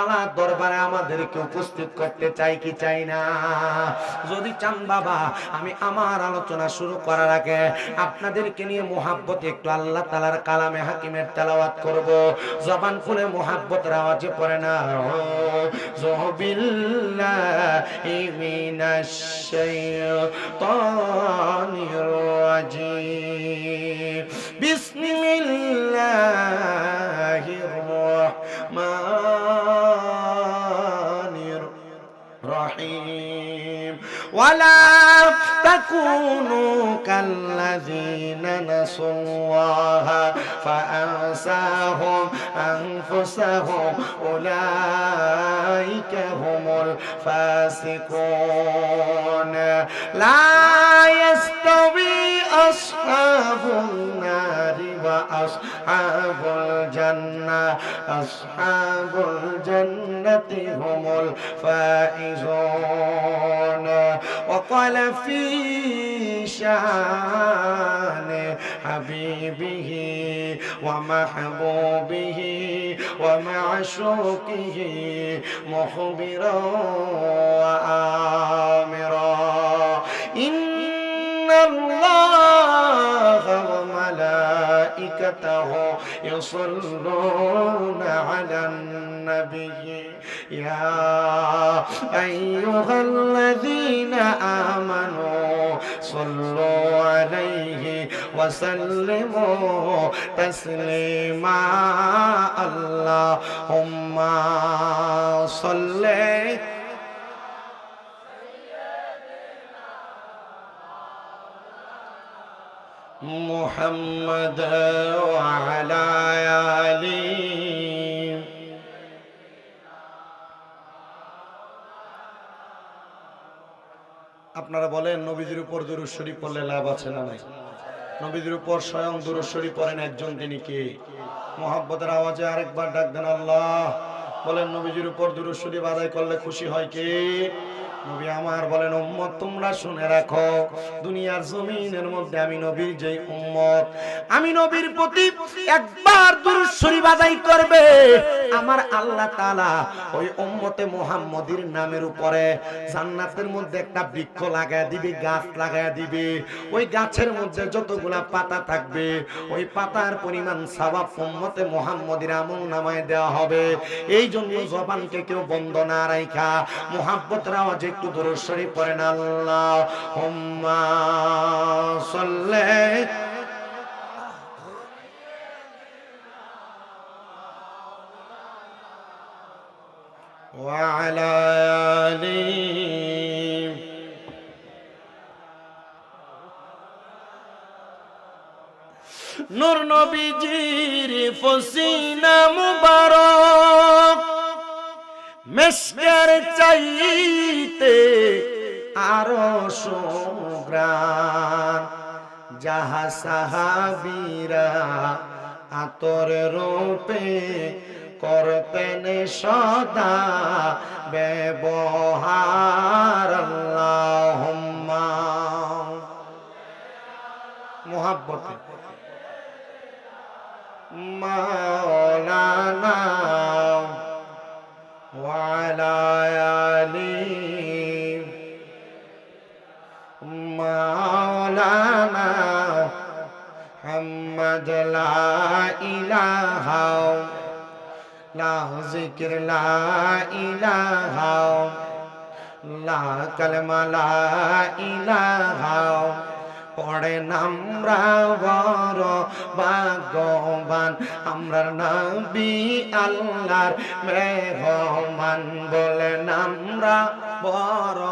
আল্লাহর দরবারে আমাদেরকে উপস্থিত করতে চাই কি চাই না? যদি চান বাবা, আমি আমার আলোচনা শুরু করার আগে আপনাদেরকে নিয়ে মুহাব্বতে একটু আল্লাহ তাআলার কালামে হাকিমের তেলাওয়াত করব। জবান খুলে মুহাব্বতের আওয়াজে পড়ে না, বিল্লাহি মিনাশ শাইতানির রাজিম, বিসমিল্লাহির রহমানির রহিম। ওয়ালা তাকুনু কাল্লাযীনা নাসুল্লাহা ফাআনসাহুম আনফুসাহুম উলাইকা হুমুল ফাসিকুন। লা ইয়াস্তাবি আসহাবুন নারি ওয়া আসহাবুল জান্নাহ, আসহাবুল জান্নাতি হুমুল ফাইজুন। وقال في شان حبيبه ومحبوبه ومعشوقه مخبرا وآمرا إن الله وملائكته يصلون على النبي يا أيها الذين آمنوا صلوا عليه وسلموا تسليما اللهم صل محمد وعلى آله। আপনারা বলেন নবীজির উপর দুরূদ শরীফ পড়লে লাভ আছে না নাই? নবীজির উপর স্বয়ং দুরূদ শরীফ পড়েন একজন, তিনি কে? মুহাব্বতের আওয়াজে আরেকবার ডাক দেন আল্লাহ। বলেন নবীজির উপর দুরূদ শরীফ আদায় করলে খুশি হয় কে? নবী আমার। বলেন উম্মত তোমরা শুনে রাখো, দুনিয়ার জমিনের মধ্যে আমি নবীর যেই উম্মত, আমি নবীর প্রতি একবার দুরূদ শরীফ আদায় করবে, আমার আল্লাহ তাআলা ওই উম্মতে মুহাম্মদীর নামের উপরে জান্নাতের মধ্যে একটা বৃক্ষ লাগায় দিবে, গাছ লাগায় দিবে। ওই গাছের মধ্যে যতগুলা পাতা থাকবে, ওই পাতার পরিমাণ সওয়াব উম্মতে মুহাম্মদীর আমলনামায় দেওয়া হবে। এই জন্য জবানকে কেউ বন্ধ না রাখা মুহাব্বতের আওয়াজে একটু দুরূদ শরীফ পড়েন আল্লাহুম্মা সাল্লি ওয়া আলা আলিহি। নূর নবীজির ফসিনা মুবারক মেশকের চাইতে আরো সুঘ্রাণ, যাহা সাহাবীরা আতর রূপে করতেন সদা ব্যবহার। আল্লাহুম্মা মুহাব্বতে মাওলানা وعلى آله مولانا محمد لا إله لا ذكر لا إله لا كلمة لا إله পড়েন আমরা বড় ভাগ্যবান, আমরার নবী আল্লাহর মেহমান। বলেন আমরা বড়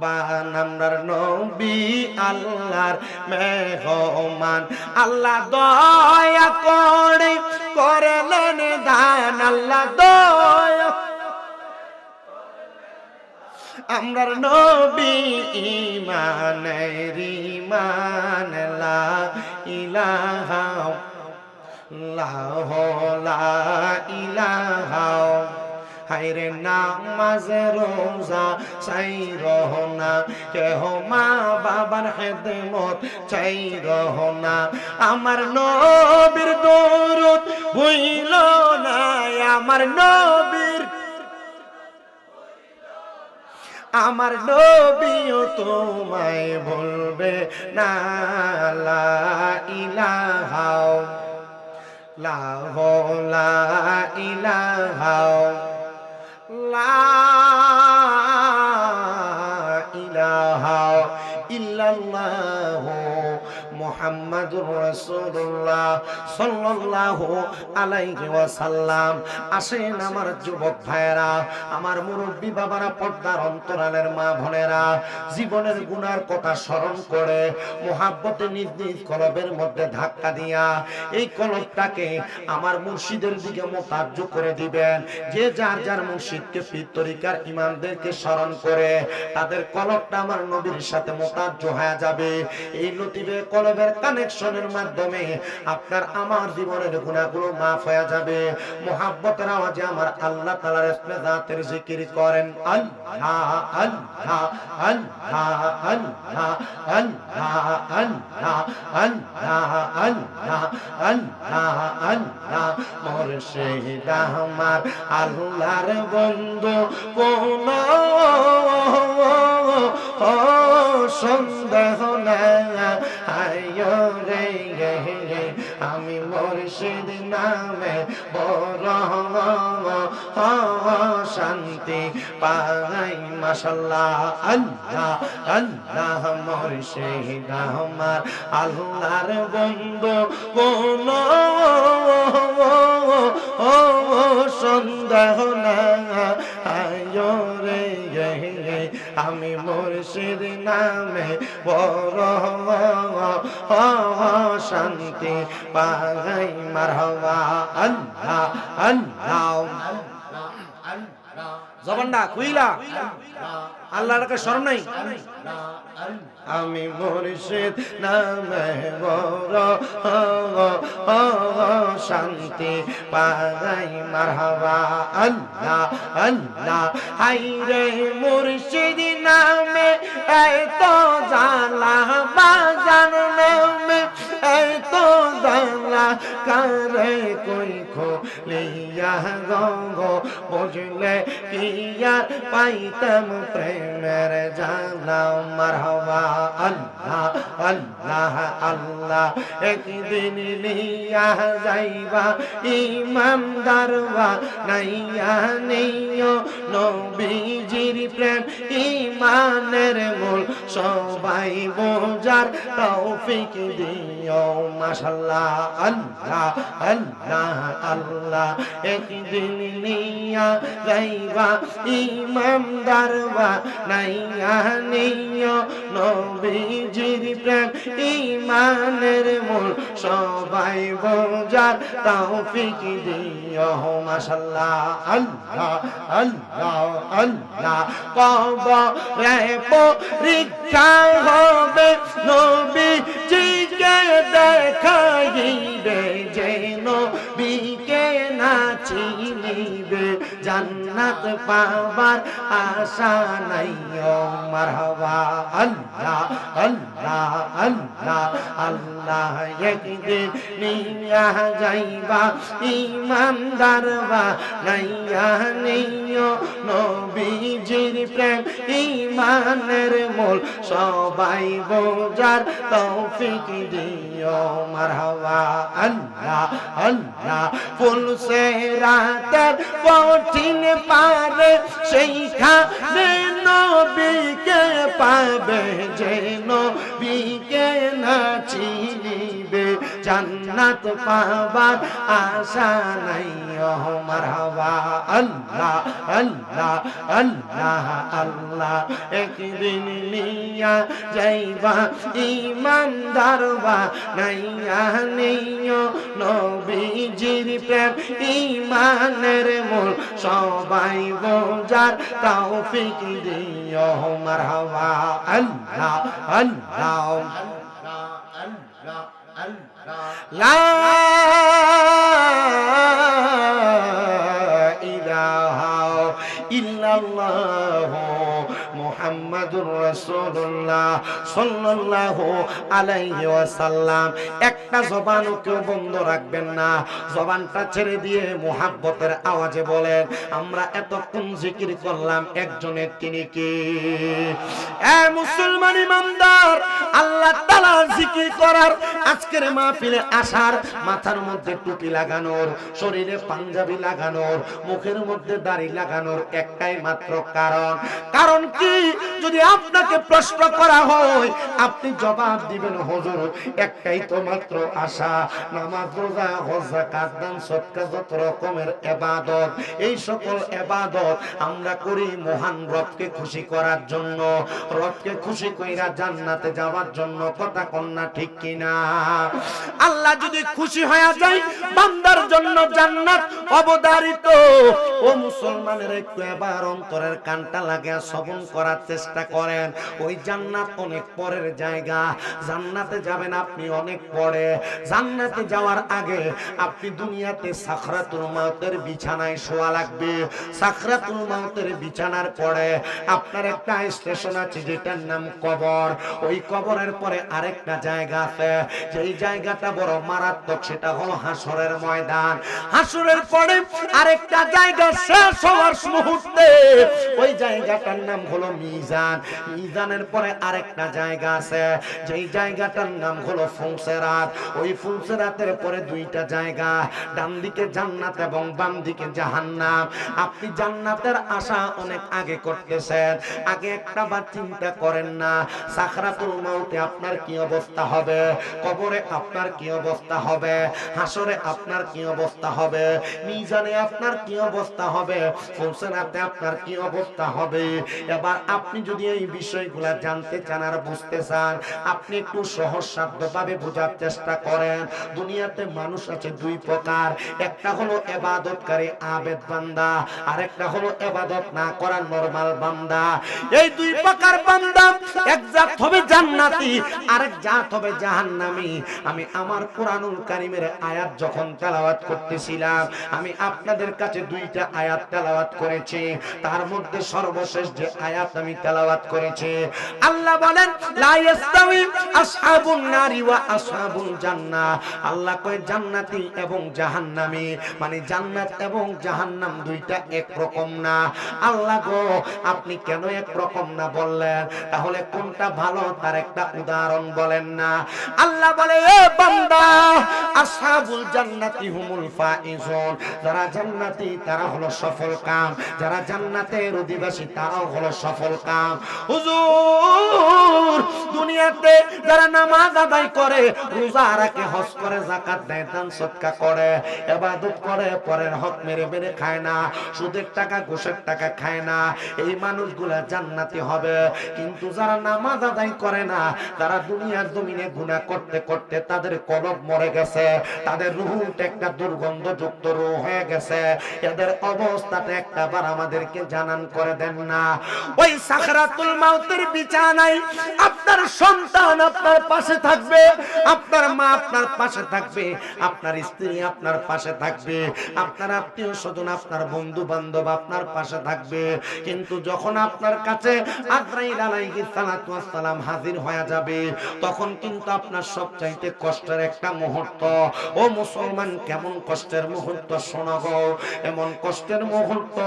বান, আমরার নবী আল্লাহর মেহমান। আল্লাহ দয়া করে করলেন দান, আল্লাহ দয়া আমরার নবী ইমানের ইমান। লা ইলাহা ইল্লাল্লাহ লা ইলাহা হায়রে নামাজ রোজা চাই রহনা কেহ মা বাবার খেদমত চাই রহনা আমার নবীর দরুদ ভুইল না আমার নবীও তোমায় ভুলবে না লা ইলাহা লা ইলাহা লা ইলাহা ইল্লাল্লাহু মুহাম্মাদুর রাসূলুল্লাহ সাল্লাল্লাহু আলাইহি ওয়াসাল্লাম। আসেন আমার যুবক ভাইয়েরা, আমার মুরব্বী বাবারা, পর্দার অন্তরালের মা বোনেরা, জীবনের গুনার কথা স্মরণ করে মুহাব্বতে নিজ নিজ কলবের মধ্যে ধাক্কা দিয়া এই কলবটাকে আমার মুর্শিদের দিকে মোতাজ্জ করে দিবেন। যে যার যার মুর্শিদকে পীর তরিকার ইমামদেরকে স্মরণ করে তাদের কলবটা আমার নবীর সাথে মোতাজ্জ হয়ে যাবে। এই লতিফে কলবের কানেকশনের মাধ্যমে আপনার আমার জীবনের গুনাহগুলো মাফ হয়ে যাবে। মুহাব্বতের আওয়াজে আমার আল্লাহ তাআলার ইসমে জাতের জিকির করেন আল্লাহ আল্লাহ আল্লাহ আল্লাহ আল্লাহ আল্লাহ আল্লাহ আল্লাহ আল্লাহ আল্লাহ মুর্শিদ আমার আল্লাহর বন্ধু কোন সন্দেহ না আমি মুর্শিদ নামে বড় শান্তি পাই মাশাআল্লাহ আল্লাহ আল্লাহ মুর্শিদ আমার আল্লাহর বন্ধু কোন সন্দেহ না আমি মুর্শিদ নামে বড় শান্তি পাই মারহাবা আল্লাহ আল্লাহ জবানটা খুইলা আল্লাহর শরণ নাই আমি মুর্শিদ নামে বড় শান্তি পাই মারহাবা আল্লাহ আল্লাহ হায়রে মুর্শিদ নামে এত জালা বাজান নামে এত জালা করে কই খোলিয়া গঙ্গ বুঝলে কি আর পাইতাম প্রেমের জানা মারহাবা আল্লাহ আল্লাহ আল্লাহ একদিন নিয়া যাইবা ইমানদারবা নাইয়া নিও নবীজির প্রেম ইমানের মূল সবাই বোঝার তৌফিক দিও মাশাআল্লাহ আল্লাহ আল্লাহ আল্লাহ একদিন নিয়া যাইবা ইমানদারবা নাইয়া নিও নবীজির প্রেম ইমানের মূল সবাই বোঝার তৌফিক দিও মাশাআল্লাহ আল্লাহ আল্লাহ আল্লাহ কবরে পরীক্ষা হবে নবীজিকে দেখাইবে যে নবীকে না চিনিবে জান্নাত পাবার আশা নাই ও মারহাবা আল্লাহ আল্লাহ আল্লাহ আল্লাহ একদিন নিয়া যাইবা ইমানদারবা নাইয়া নিও নবীজির প্রেম ইমানের মূল সবাই বোঝার তৌফিক দিও মারহাবা আল্লাহ আল্লাহ ফুলসে রাতের কঠিন পারে সেইখানে নবীকে পাবে যে নবীকে না চিনিবে জান্নাত পাবার আশা নাই ও মারহাবা আল্লাহ আল্লাহ আল্লাহ আল্লাহ একদিন নিয়া যাইবা ইমানদারবা নাইয়া নিও নবীজির প্রেম ইমানের মূল সবাই বোঝার তৌফিক দিও মারহাবা আল্লাহ আল্লাহ লা ইলাহা ইল্লাল্লাহু মুহাম্মাদুর রাসূলুল্লাহ সাল্লাল্লাহু আলাইহি ওয়াসাল্লাম। একটা জবানও কেউ বন্ধ রাখবেন না, জবানটা ছেড়ে দিয়ে মুহাব্বতের আওয়াজে বলেন, আমরা এতক্ষণ জিকির করলাম একজনের, তিনি কে? এ মুসলমান ইমানদার, আল্লাহ তাআলা জিকির করার, আজকের মাহফিলে আসার, মাথার মধ্যে টুপি লাগানোর, শরীরে পাঞ্জাবি লাগানোর, মুখের মধ্যে দাড়ি লাগানোর একটাই মাত্র কারণ। কারণ কি? যদি আপনাকে প্রশ্ন করা হয় আপনি জবাব দিবেন, হুজুর একটাই তো মাত্র আশা, নামাজ, রোজা, হজ, যাকাত, দান, সদকা, যত রকমের ইবাদত, এই সকল ইবাদত আমরা করি মহান রবকে খুশি করার জন্য, রবকে খুশি কইরা জান্নাতে যাওয়ার জন্য। কথা কন্যা ঠিক কিনা? আল্লাহ যদি খুশি হয়ে যায়, বান্দার জন্য জান্নাত অবধারিত। ও মুসলমানের, একটু এবার অন্তরের কানটা লাগিয়ে শ্রবণ করার চেষ্টা করেন। ওই জান্নাত অনেক পরের জায়গা, জান্নাতে যাবেন আপনি অনেক পরে। জান্নাতে যাওয়ার আগে আপনি দুনিয়াতে সাকরাতুল মাউতের বিছানায় শোয়া লাগবে। সাকরাতুল মাউতের বিছানার পরে আপনার একটা স্টেশন আছে যেটার নাম কবর। ওই কবরের পরে আরেকটা জায়গা আছে, যেই জায়গাটা বড় মারাত্মক, সেটা হলো হাসরের ময়দান। হাসরের পরে আরেকটা জায়গা শেষ হওয়ার মুহূর্তে, ওই জায়গাটার নাম হলো মিজান। মিজানের পরে আরেকটা জায়গা আছে, যেই জায়গাটার নাম হলো ফুলসেরাত। ওই ফুলসেরাতের পরে দুইটা জায়গা, ডান দিকে জান্নাত এবং বাম দিকে জাহান্নাম। আপনি জান্নাতের আশা অনেক আগে করতেছেন, আগে একটা বার চিন্তা করেন না সাকরাতুল মাউতে আপনার কি অবস্থা হবে, কবরে আপনার কি অবস্থা হবে, হাসরে আপনার কি অবস্থা হবে, মিজানে আপনার কি অবস্থা হবে, ফুলসেরাতে আপনার কি অবস্থা হবে। এবার আপনি যদি এই বিষয়গুলো জানতে চান আর বুঝতে চান, আপনি একটু সহজ সাধ্যভাবে বোঝার চেষ্টা করেন। দুনিয়াতে মানুষ আছে দুই প্রকার, একটা হলো ইবাদতকারী আবেদ বান্দা, আর একটা হলো ইবাদত না করা নরমাল বান্দা। এই দুই প্রকার বান্দা, এক জাত হবে জান্নাতি, আরেক জাত হবে জাহান্নামী। আমি আমার কোরআনুল কারীমের আয়াত যখন তেলাওয়াত করতেছিলাম, আমি আপনাদের কাছে দুইটা আয়াত তেলাওয়াত করেছি। তার মধ্যে সর্বশেষ যে আয়াত আমি তেলাওয়াত করেছি, আল্লাহ বলেন লা ইয়াস্তাউই আসহাবুন নারি ওয়া আসহাবুল জান্নাহ। আল্লাহ কয় জান্নাতি এবং জাহান্নামী, মানে জান্নাত এবং জাহান্নাম দুইটা এক রকম না। আল্লাহ গো, আপনি কেন এক রকম না বললেন? তাহলে কোনটা ভালো তার একটা উদাহরণ বলেন না। আল্লাহ বলে, এ বান্দা, আসহাবুল জান্নাতি হুমুল ফাইজুন, যারা জান্নাতি তারা হলো সফল কাম, যারা জান্নাতের অধিবাসী তারাও হলো সফল কাম। হুজুর, দুনিয়াতে যারা নামাজ আদায় করে, রোজা রাখে, হজ করে, যাকাত দেয়, দান সদকা করে, ইবাদত করে, পরের হক মেরে মেরে খায় না, সুদের টাকা ঘুষের টাকা খায় না, এই মানুষগুলা জান্নাতি হবে। কিন্তু যারা নামাজ আদায় করে না, তারা দুনিয়ার জমিনে গুনাহ করতে করতে তাদের কলব মরে গেছে, তাদের রূহটা একটা দুর্গন্ধযুক্ত রূহ হয়ে গেছে, এদের অবস্থাটা একটাবার আমাদেরকে জানান করে দেন না। ওই সাকরাতুল মাউতের বিছানায় আপনার সন্তান আপনার পাশে থাকবে, আপনার মা আপনার পাশে থাকবে, আপনার স্ত্রী আপনার পাশে থাকবে, আপনার আত্মীয় স্বজন, আপনার বন্ধু বান্ধব আপনার পাশে থাকবে। কিন্তু যখন আপনার কাছে আজরাইল আলাইহিস সালাতু ওয়াস সালাম হাজির হয়ে যাবে, তখন কিন্তু আপনার সবচাইতে কষ্টের একটা মুহূর্ত। ও মুসলমান, কেমন কষ্টের মুহূর্ত শোনো গো। এমন কষ্টের মুহূর্ত,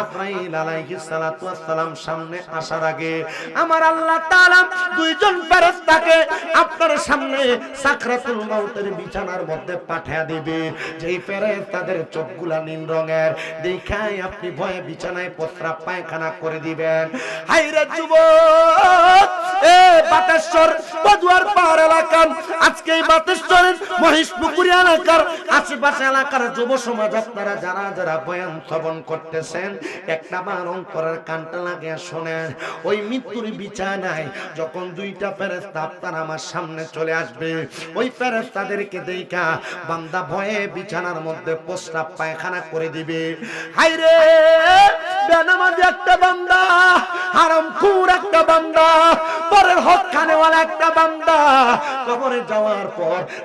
আজরাইল আলাইহিস সালাতু ওয়াস সালাম সামনে আসার আগে আমার আল্লাহ তাআলা দুইজন ফেরেশতাকে আপনার সামনে সাকরাতুল মাউতের বিছানার মধ্যে পাঠিয়ে দিবে। যেই ফেরেশতাদের চোখগুলা নীল রঙের, দেখায় আপনি ভয়ে বিছানায় প্রস্রাব পায়খানা করে দিবেন। হায়রে যুবক, এ বাতেশ্বর বদুয়ার পাহাড় এলাকা, আজকে এই বাতেশ্বরের মহিষপুকুরি এলাকার আশেপাশে এলাকার যুব সমাজ, আপনারা যারা যারা বয়ান শ্রবণ করতেছেন, একটা বার অন্তরের কানটা লাগিয়ে শোনেন। ওই মৃত্যুর বিছানায় যখন দুইটা ফেরেশতা আপনার আমার সামনে চলে আসবে, ওই ফেরেশতাদেরকে দেখা বান্দা ভয়ে বিছানার মধ্যে প্রস্রাব পায়খানা করে দিবে। হায়রে বেনামাজি একটা বান্দা, হারামখোর একটা বান্দা, পরের হক খানেওয়ালা একটা বান্দা কবরে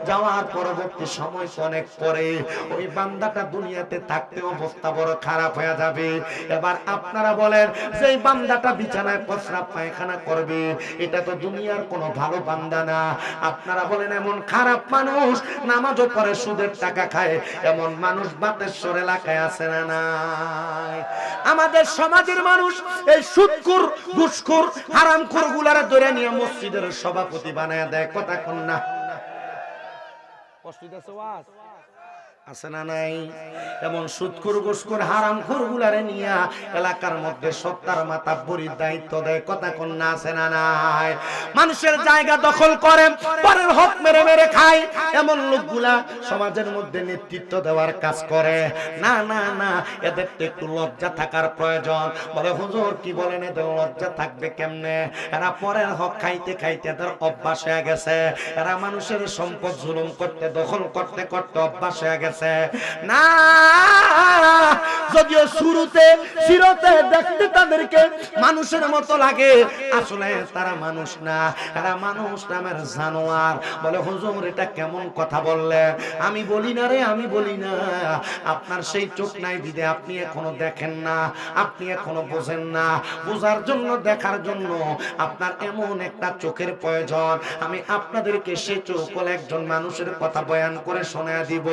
যাওয়ার পরবর্তী সময় অনেক পরে ওই বান্দাটা দুনিয়াতে থাকতে অবস্থা বড় খারাপ হয়ে যাবে। এবার আপনারা বলেন, যেই বান্দাটা বিছানায় প্রস্রাব পায়খানা করবে, এটা তো দুনিয়ার কোনো ভালো বান্দা না। আপনারা বলেন, এমন খারাপ মানুষ নামাজও পড়ে সুদের টাকা খায়, এমন মানুষ বাতেশ্বর এলাকায় আছে না নাই? আমাদের সমাজের মানুষ এই সুদখোর, ঘুষখোর, হারামখোর গুলারে ধরে নিয়ে মসজিদের সভাপতি বানায় দেয়। কথা কোন না? আছে না নাই? এমন সুদখোর, ঘুষখোর, হারামখোর গুলারে নিয়া এলাকার মধ্যে সত্তার মাতাব্বরির দায়িত্ব দেয়। কথা কোন না? আছে না নাই? মানুষের জায়গা দখল করে, পরের হক মেরে মেরে খায়, এমন লোকগুলা সমাজের মধ্যে নেতৃত্ব দেওয়ার কাজ করে। না না না, এদের তো একটু লজ্জা থাকার প্রয়োজন। বলে, হুজুর কি বলেন, এদের লজ্জা থাকবে কেমনে? এরা পরের হক খাইতে খাইতে এদের অভ্যাস হয়ে গেছে। এরা মানুষের সম্পদ জুলুম করতে, দখল করতে করতে অভ্যাস হয়ে গেছে। না, যদিও শুরুতে শিরতে দেখতে তাদেরকে মানুষের মতো লাগে, আসলে তারা মানুষ না, এরা মানুষ নামের জানোয়ার। বলে, হুজুর এটা কেমন কথা বললে? আমি বলি না রে, আমি বলি না। আপনার সেই চোখ নাই বিদে আপনি এখনো দেখেন না, আপনি এখনো বোঝেন না। বোঝার জন্য, দেখার জন্য আপনার এমন একটা চোখের প্রয়োজন। আমি আপনাদেরকে সেই চোখ বলে একজন মানুষের কথা বয়ান করে শোনায় দিব।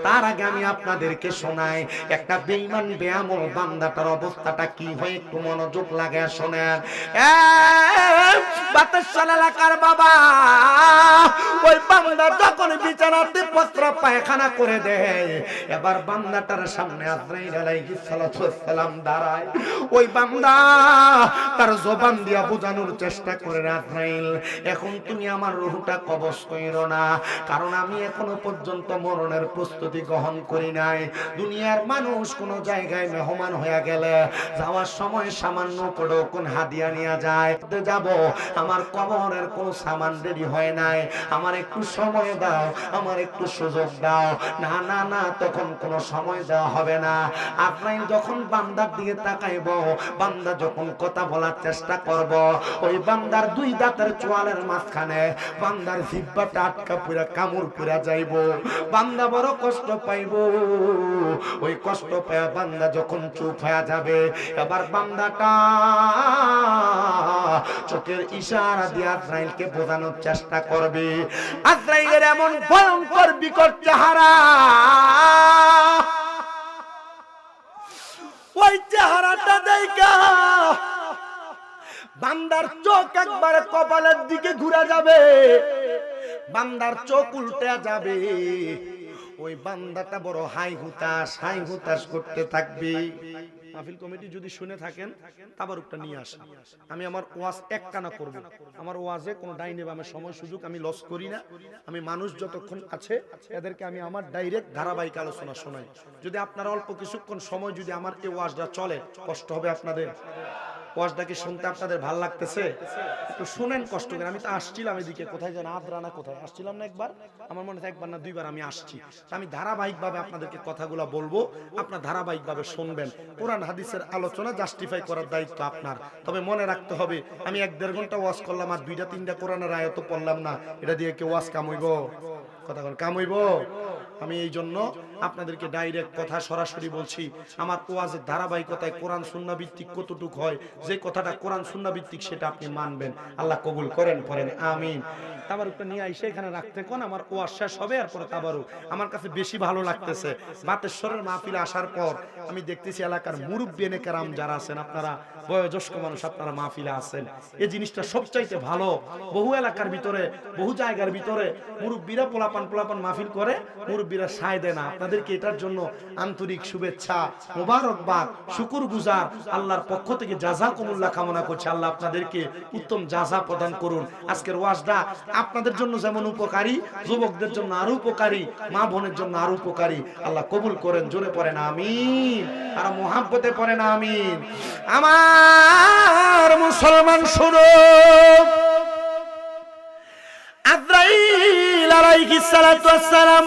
তার আগে আমি আপনাদেরকে শোনাই একটা বেঈমান বেআমল বান্দাটার অবস্থাটা কি হয়, একটু মনোযোগ লাগায় শোনেন। বাতাসশাল এলাকার বাবা, ওই বান্দা যখন বিছানাতে প্রস্রাব পায়খানা করে দেয়, এবার বান্দাটার সামনে আজরাইল আলাইহিস সালাতু ওয়াস সালাম দাঁড়ায়। ওই বান্দা তার জবান দিয়া বোঝানোর চেষ্টা করে, আজরাইল এখন তুমি আমার রূহটা কবজ কইরো না, কারণ আমি এখনো পর্যন্ত মরণের প্রস্তুতি গ্রহণ করি নাই। দুনিয়ার মানুষ কোন জায়গায় মেহমান হয়ে গেলে যাওয়ার সময় সামান্য করে কোন হাদিয়া নিয়ে যায়, যাব আমার কবরের কোন সামান রেডি হয় নাই, আমার একটু সময় দাও, আমার একটু সুযোগ দাও। না না না, তখন কোন সময় দেওয়া হবে না। আপনি যখন বান্দার দিকে তাকাইব, বান্দা যখন কথা বলার চেষ্টা করব, ওই বান্দার দুই দাঁতের চোয়ালের মাঝখানে বান্দার জিহ্বাটা আটকা পুরা কামড় পুরা যাইব, বান্দা বড় কষ্ট পাইব। ওই কষ্ট পায় বান্দা যখন চুপ হয়ে যাবে, এবার বান্দাটা চোখের ইশারা দিয়ে আজরাইলকে বোঝানোর চেষ্টা করবে। আজরাইলের এমন ভয়ঙ্কর বিকট চেহারা, ওই চেহারাটা দেখা বান্দার চোখ একবারে কপালের দিকে ঘুরে যাবে, বান্দার চোখ উল্টে যাবে। ওই বান্দাটা বড় হাই হুতাশ করতে থাকবে। মাহফিল কমিটি যদি শুনে থাকেন, তাবারুকটা নিয়ে আসেন। আমি আমার ওয়াজ একটানা করব। আমার ওয়াজে কোনো ডাইনে বামে সময় সুযোগ আমি লস করি না। আমি মানুষ যতক্ষণ আছে এদেরকে আমি আমার ডাইরেক্ট ধারাবাহিক আলোচনা শোনাই। যদি আপনারা অল্প কিছুক্ষণ সময় যদি আমার এই ওয়াজটা চলে, কষ্ট হবে আপনাদের। ওয়াজটা কি শুনতে আপনাদের ভালো লাগতেছে? একটু শুনেন কষ্ট করে। আমি তো আসছিলাম এদিকে, কোথায় যেন আদ্রানা, কোথায় আসছিলাম না একবার, আমার মনে হয় একবার না দুইবার আমি আসছি। আমি ধারাবাহিকভাবে আপনাদেরকে কথাগুলো বলবো, আপনার ধারাবাহিকভাবে শুনবেন। কোরআন হাদিসের আলোচনা জাস্টিফাই করার দায়িত্ব আপনার। তবে মনে রাখতে হবে, আমি 1-1.5 ঘন্টা ওয়াজ করলাম আর 2-3টা কোরআনের আয়াত পড়লাম না, এটা দিয়ে কেউ ওয়াজ কামাইব? কথা বল, কামাইব? আমি এই জন্য আপনাদেরকে ডাইরেক্ট কথা সরাসরি বলছি। আমার ওয়াজের ধারাবাহিকতায় কোরআন সুন্নাহ ভিত্তিক কতটুক হয়, যে কথাটা কোরআন সুন্নাহ ভিত্তিক সেটা আপনি মানবেন। আল্লাহ কবুল করেন, পড়েন আমিন। তাবারুকটা নিয়ে আইসে এখানে রাখতে কোন আমার ওয়াজ শেষ হবে, এরপরে তাবারুক। আমার কাছে বেশি ভালো লাগতেছে বাতেশ্বরের মাহফিলে আসার পর আমি দেখতেছি এলাকার মুরব্বি নেকেরাম যারা আছেন, আপনারা বয়োজ্যেষ্ঠ মানুষ, আপনারা মাহফিলে আছেন, এই জিনিসটা সবচাইতে ভালো। বহু এলাকার ভিতরে, বহু জায়গার ভিতরে মুরব্বিরা পোলাপান মাহফিল করে, মুরব্বিরা সায় দেয় না। আপনাদেরকে এটার জন্য আন্তরিক শুভেচ্ছা, মোবারকবাদ, শুকুর গুজার, আল্লাহর পক্ষ থেকে জাযাকুমুল্লাহ কামনা করছি। আল্লাহ আপনাদেরকে উত্তম জাযা প্রদান করুন। আজকের ওয়াজটা আপনাদের জন্য যেমন উপকারী, যুবকদের জন্য আরো উপকারী, মা বোনের জন্য আরো উপকারী। আল্লাহ কবুল করেন। জোরে পড়েন আমিন, আর মুহাব্বতে পড়েন আমিন। আমার মুসলমান শুনো, আজরাইল আলাইহিস সালাতু ওয়াস সালাম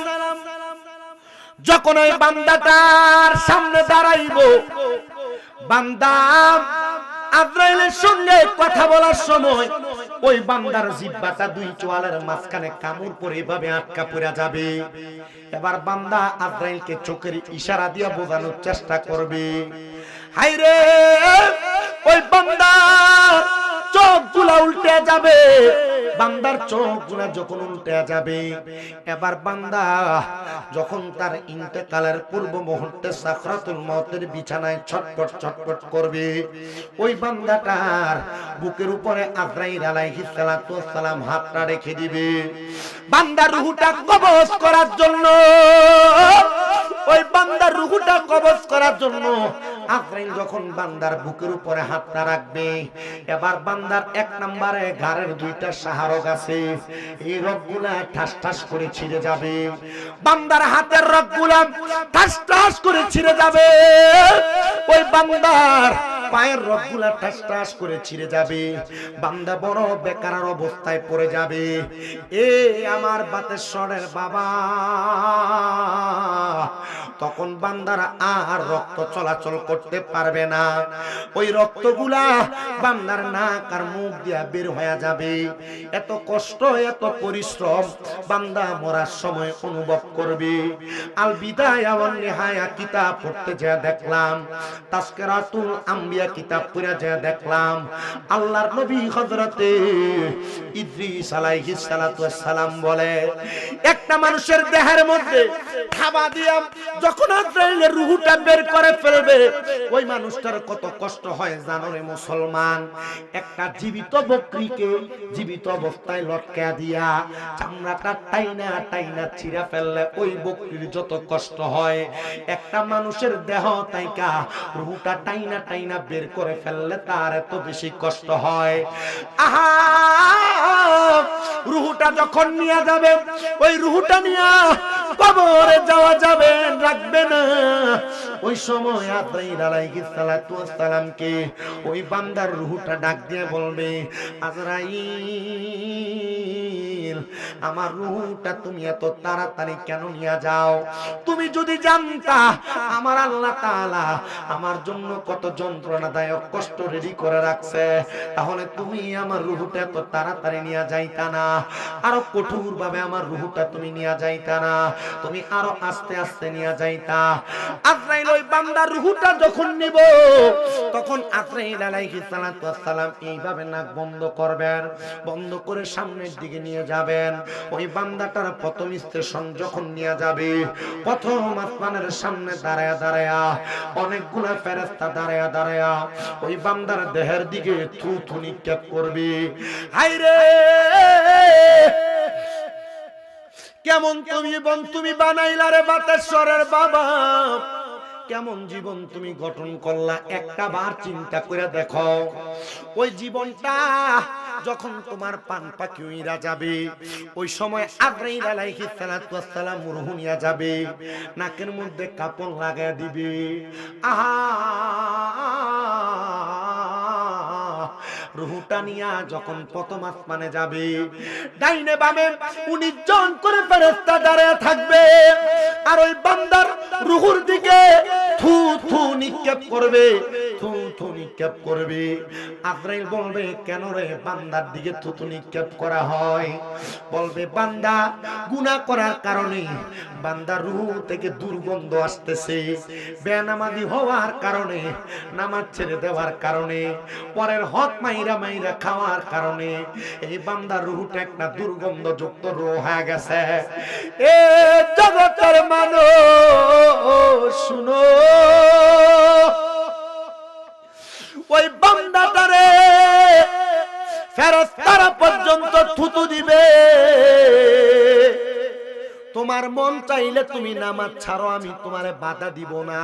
যখন ওই বান্দাটার সামনে দাঁড়াইব, বান্দা আজরাইলের সঙ্গে কথা বলার সময় ওই বান্দার জিহ্বাটা দুই চোয়ালের মাঝখানে কামড় পরে এভাবে আটকা পড়ে যাবে। এবার বান্দা আজরাইলকে চোখের ইশারা দিয়ে বোঝানোর চেষ্টা করবে। হায়রে ওই বান্দার চোখগুলা উল্টে যাবে। বান্দার চোখগুলা যখন উল্টে যাবে, এবার বান্দা যখন তার ইন্তেকালের পূর্ব মুহূর্তে সাকরাতুল মউতের বিছানায় ছটফট ছটফট করবে, ওই বান্দাটার বুকের উপরে আজরাইল আলাইহিস সালাতু ওয়াস সালাম হাতটা রেখে দিবে বান্দার রূহটা কবজ করার জন্য। ওই বান্দার রূহটা কবজ করার জন্য আজরাইল যখন বান্দার বুকের উপরে হাতটা রাখবে, এবার বান্দার এক নম্বরে ঘাড়ের দুইটা শাহারক আছে, এই রগগুলা ঠাস ঠাস করে ছিঁড়ে যাবে। বান্দার হাতের রগগুলা ঠাস ঠাস করে ছিঁড়ে যাবে। ওই বান্দার পায়ের রগগুলা ঠাস ঠাস করে ছিঁড়ে যাবে। বান্দা বড় বেকার অবস্থায় পড়ে যাবে। এ আমার বাতেশ্বরের বাবা, তখন বান্দারা আর রক্ত চলাচল করতে পারবে না। ওই রক্তগুলা বান্দার নাক আর মুখ দিয়া বের হয়ে যাবে। এত কষ্ট এত পরিশ্রম বান্দা মরার সময় অনুভব করবে। আল বিদায়া ওয়ান নিহায়া কিতাব পড়তে যা দেখলাম, তাজকিরাতুল আম্বিয়া কিতাব পড়ে যা দেখলাম, আল্লাহর নবী হযরতে ইদ্রিস আলাইহিস সালাতু ওয়াস সালাম বলে, একটা মানুষের দেহের মধ্যে থাবা দিয়া যখন আজরাইলের রূহটা বের করে ফেলবে, ওই মানুষটার কত কষ্ট হয় জানো রে মুসলমান। একটা জীবিত বকরিকে জীবিত অবস্থায় লটকা দিয়া চামড়াটা টাইনা টাইনা ছিঁড়া ফেললে ওই বকরির যত কষ্ট হয়, একটা মানুষের দেহ তাইকা রূহটা টাইনা টাইনা বের করে ফেললে তার এত বেশি কষ্ট হয়। আহা, রূহটা যখন নিয়ে যাবে, ওই রূহটা নিয়ে কবরে যাওয়া যাবে, রাখবে না। ওই সময় আজরাইল আলাইহিস সালাতু ওয়াস সালামকে ওই বান্দার রূহটা ডাক দিয়ে বলবে, আজরাইল আমার রূহটা তুমি এত তাড়াতাড়ি কেন নিয়ে যাও? তুমি যদি জানতা আমার আল্লাহ তাআলা আমার জন্য কত যন্ত্রণাদায়ক কষ্ট রেডি করে রাখছে, তাহলে তুমি আমার রূহটা এত তাড়াতাড়ি নিয়ে যাইতা না, আরো কঠোর ভাবে আমার রূহটা তুমি নিয়ে যাইতা না, তুমি আরো আস্তে আস্তে নিয়ে যাইতা। আজরাইল ওই বান্দার রূহটা যখন নিব, তখন আজরাইল আলাইহিস সালাতু ওয়াস সালাম এইভাবে নাক বন্ধ করবেন, বন্ধ করে সামনের দিকে নিয়ে যাবেন। ওই বান্দাটার প্রথম স্টেশন যখন নিয়ে যাবে, প্রথম আসমানের সামনে দাঁড়ায়া দাঁড়ায়া অনেকগুলা ফেরেশতা দাঁড়ায়া দাঁড়ায়া ওই বান্দার দেহের দিকে থু থু নিক্ষেপ করবে। হায়রে কেমন তুমি বানাইলা রে বাতেশ্বরের বাবা, কেমন জীবন তুমি গঠন করলা, একটা বার চিন্তা করে দেখো। ওই জীবনটা যখন তোমার পান পাখি উইরা যাবে, ওই সময় আজরাইল আলাইহিস সালাতু ওয়াস সালাম রূহ নিয়ে যাবে, নাকের মধ্যে কাপড় লাগায় দিবে। আহা, রূহটা নিয়া যখন প্রথম আসমানে যাবে, ডাইনে বামে 19 জন করে ফেরেশতা দাঁড়ায় থাকবে, আর ওই বান্দার রূহের দিকে থু থু নিক্ষেপ করবে, থু থু নিক্ষেপ করবে। আজরাইল বলবে, কেন রে বান্দার দিকে থু থু নিক্ষেপ করা হয়? বলবে, বান্দা গুনাহ করার কারণে বান্দার রূহ থেকে দুর্গন্ধ আসতেছে, বেনামাজি হওয়ার কারণে, নামাজ ছেড়ে দেওয়ার কারণে, পরের হক মাইরা মাইরা খাওয়ার কারণে এই বান্দার রূহটা একটা দুর্গন্ধযুক্ত রূহ হয়ে গেছে। এ জগতের মানুষ শুনো, ওই বান্দাটারে ফেরেশতারা পর্যন্ত থুতু দিবে। তোমার মন চাইলে তুমি নামাজ ছাড়ো, আমি তোমারে বাধা দিব না।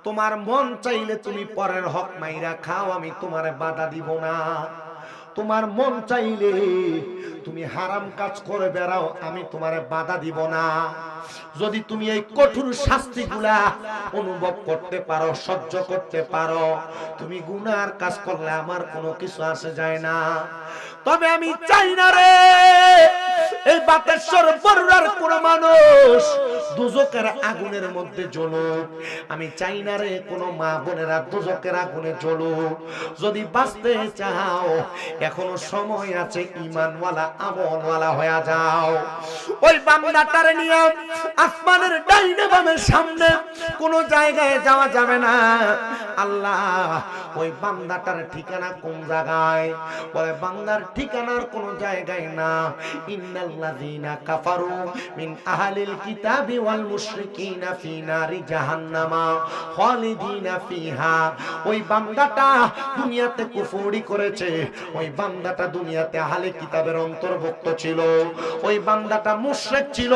তোমার মন চাইলে তুমি পরের হক মাইরা খাও, আমি তোমারে বাধা দিব না। তোমার মন চাইলে তুমি হারাম কাজ করে বেড়াও, আমি তোমারে বাধা দিব না। যদি তুমি এই কঠোর শাস্তিগুলা অনুভব করতে পারো, সহ্য করতে পারো, তুমি গুনার কাজ করলে আমার কোনো কিছু আসে যায় না। তবে আমি চাই না রে এই বাতেশ্বর বরুড়ার কোন মানুষ দুজকের আগুনের মধ্যে জ্বলুক। আমি চাই না রে কোন মা বোনেরা দুজকের আগুনে জ্বলুক। যদি বাঁচতে চাও এখনো সময় আছে, ঈমানওয়ালা আমলওয়ালা হয়ে যাও। ওই বান্দাটার নিয়ে আসমানের ডাইনে বামের সামনে কোন জায়গায় যাওয়া যাবে না। আল্লাহ ওই বান্দাটার ঠিকানা কোন জায়গায়? বলে বান্দার ঠিকানার কোন জায়গায় না। ইন্নাল্লাযীনা কাফারু মিন আহলিল কিতাবি ওয়াল মুশরিকিনা ফি নারি জাহান্নামা খালিদিনা ফিহা। ওই বান্দাটা দুনিয়াতে কুফরি করেছে, ওই বান্দাটা দুনিয়াতে আহলে কিতাবের অন্তর্ভুক্ত ছিল, ওই বান্দাটা মুশরিক ছিল,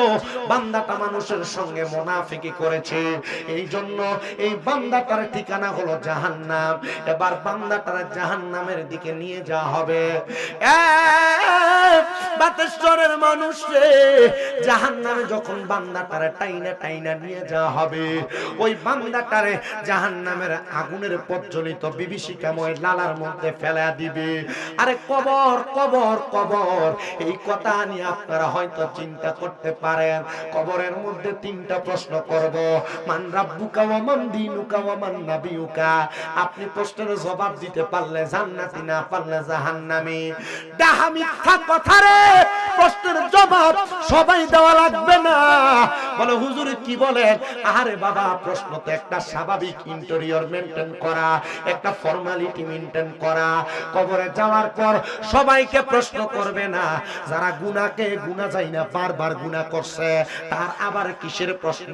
বান্দাটা মানুষের সঙ্গে মুনাফিকি করেছে। এই জন্য এই বান্দাটার ঠিকানা হলো জাহান্নাম। এবার বান্দাটার জাহান্নামের দিকে নিয়ে যাওয়া হবে। বাতেশ্বরের মানুষ রে, জাহান্নামে যখন বান্দাটারে টাইনা টাইনা নিয়ে যাওয়া হবে, ওই বান্দাটারে জাহান্নামের আগুনের প্রজ্বলিত বিভীষিকাময় লালার মধ্যে ফেলা দিবে। আরে কবর কবর কবর, এই কথা নিয়ে আপনারা হয়তো চিন্তা করতে পারেন। কবরের মধ্যে তিনটা প্রশ্ন করব, মান রাব্বুকা ওয়া মান দীনুকা ওয়া মান নাবিয়ুকা। আপনি প্রশ্নের জবাব দিতে পারলে জান্নাতি, না পারলে জাহান্নামী। ডাহা মিথ্যা কথা রে, প্রশ্নের জবাব সবাই দেওয়া লাগবে না। বলে হুজুর কি বলেন? আরে বাবা, প্রশ্ন তো একটা স্বাভাবিক ইন্টেরিয়র মেইনটেইন করা, একটা ফর্মালিটি মেইনটেইন করা। কবরে যাওয়ার পর সবাইকে প্রশ্ন করবে না। যারা গুনাহকে গুনাহ যায় না, বারবার গুনাহ করছে, তার আবার কিসের প্রশ্ন?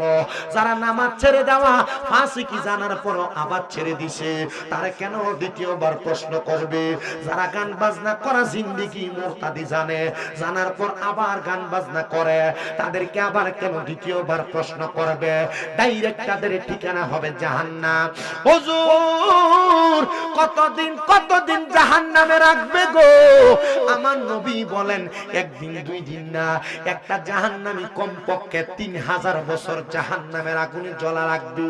যারা নামাজ ছেড়ে দেওয়া ফাসিকি জানার পর আবার ছেড়ে দিছে, তারা কেন দ্বিতীয়বার প্রশ্ন করবে? যারা গান বাজনা করা জিন্দেগি মুরতাদি জানে, জানার পর আবার গান বাজনা করে, তাদেরকে আবার কেন দ্বিতীয়বার প্রশ্ন করবে? ডাইরেক্ট তাদের ঠিকানা হবে জাহান্নাম। হুজুর কতদিন কতদিন জাহান্নামে রাখবে গো? আমার নবী বলেন একদিন দুই দিন না, একটা জাহান্নামী কমপক্ষে 3000 বছর জাহান্নামের আগুনে জ্বলা রাখবে।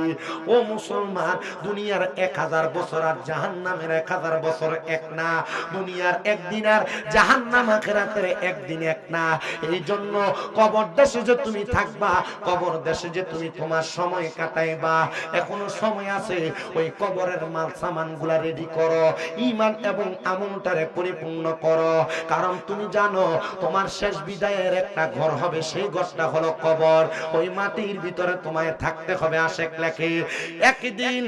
ও মুসলমান, দুনিয়ার 1000 বছর আর জাহান্নামের 1000 বছর এক না। দুনিয়ার একদিন আর জাহান্নাম আখিরাতের একদিন এক না। এই জন্য কবর দেশে যে তুমি থাকবা, কবর দেশে যে তুমি তোমার সময় কাটাইবা, এখনো সময় আছে। ওই কবরের মাল সামান গুলা রেডি করো, ঈমান এবং আমলটারে পরিপূর্ণ করো। কারণ তুমি জানো তোমার শেষ বিদায়ের একটা ঘর হবে, সেই ঘরটা হলো কবর। ওই মাটির ভিতরে তোমায় থাকতে হবে। আশেক লেখে একদিন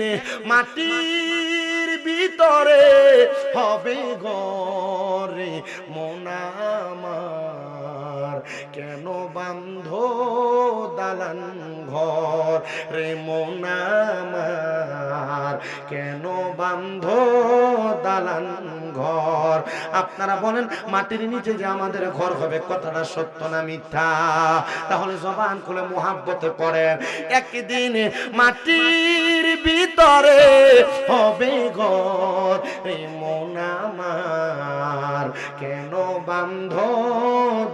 মাটির ভিতরে হবে ঘরে মন আমার, কেন বান্ধ দালান ঘর রে মন আমার, কেন বান্ধ দালান ঘর। আপনারা বলেন মাটির নিচে যে আমাদের ঘর হবে, কথাটা সত্য না মিথ্যা? তাহলে জবান খুলে মুহাব্বতে পড়েন, একদিন মাটির ভিতরে হবে ঘর রে মন আমার, কেন বান্ধ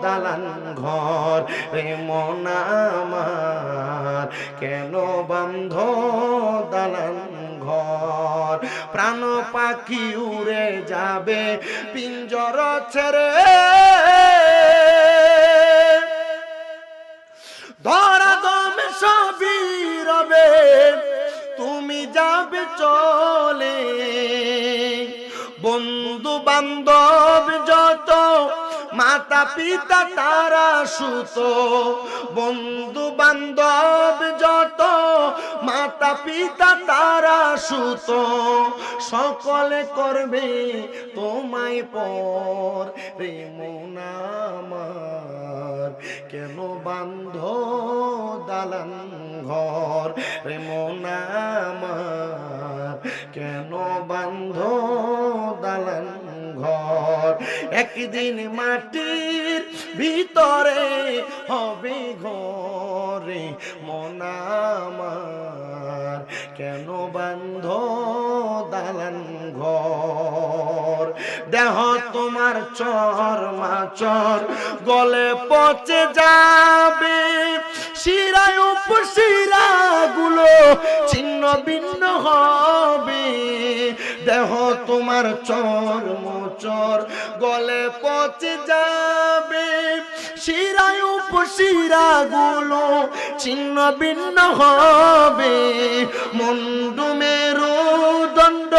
দালান ঘর রে মন আমার, কেন বান্ধ দালান ঘর। প্রাণ পাখি উড়ে যাবে পিঞ্জর ছেড়ে, ধরা দমে সবই রবে, তুমি যাবে চলে। বন্ধু বান্ধব যত, মাতা পিতা তারা সুত, বন্ধু বান্ধব যত, মাতা পিতা তারা সুত, সকলে করবে তোমায় পর রে মন আমার, কেন বান্ধ দালান ঘর রে মন আমার, কেন বান্ধ দালান ঘর। একদিন মাটির ভিতরে হবে ঘরে মন আমার, কেন বান্ধ দালান ঘর। দেহ তোমার চর্মাচর গলে পচে যাবে, শিরায় উপশিরা গুলো ছিন্ন ভিন্ন হবে। দেহ তোমার চর্মচর গলে পচে যাবে, শিরায় উপশিরা গুলো ছিন্ন ভিন্ন হবে। মুন্ডু মেরুদণ্ড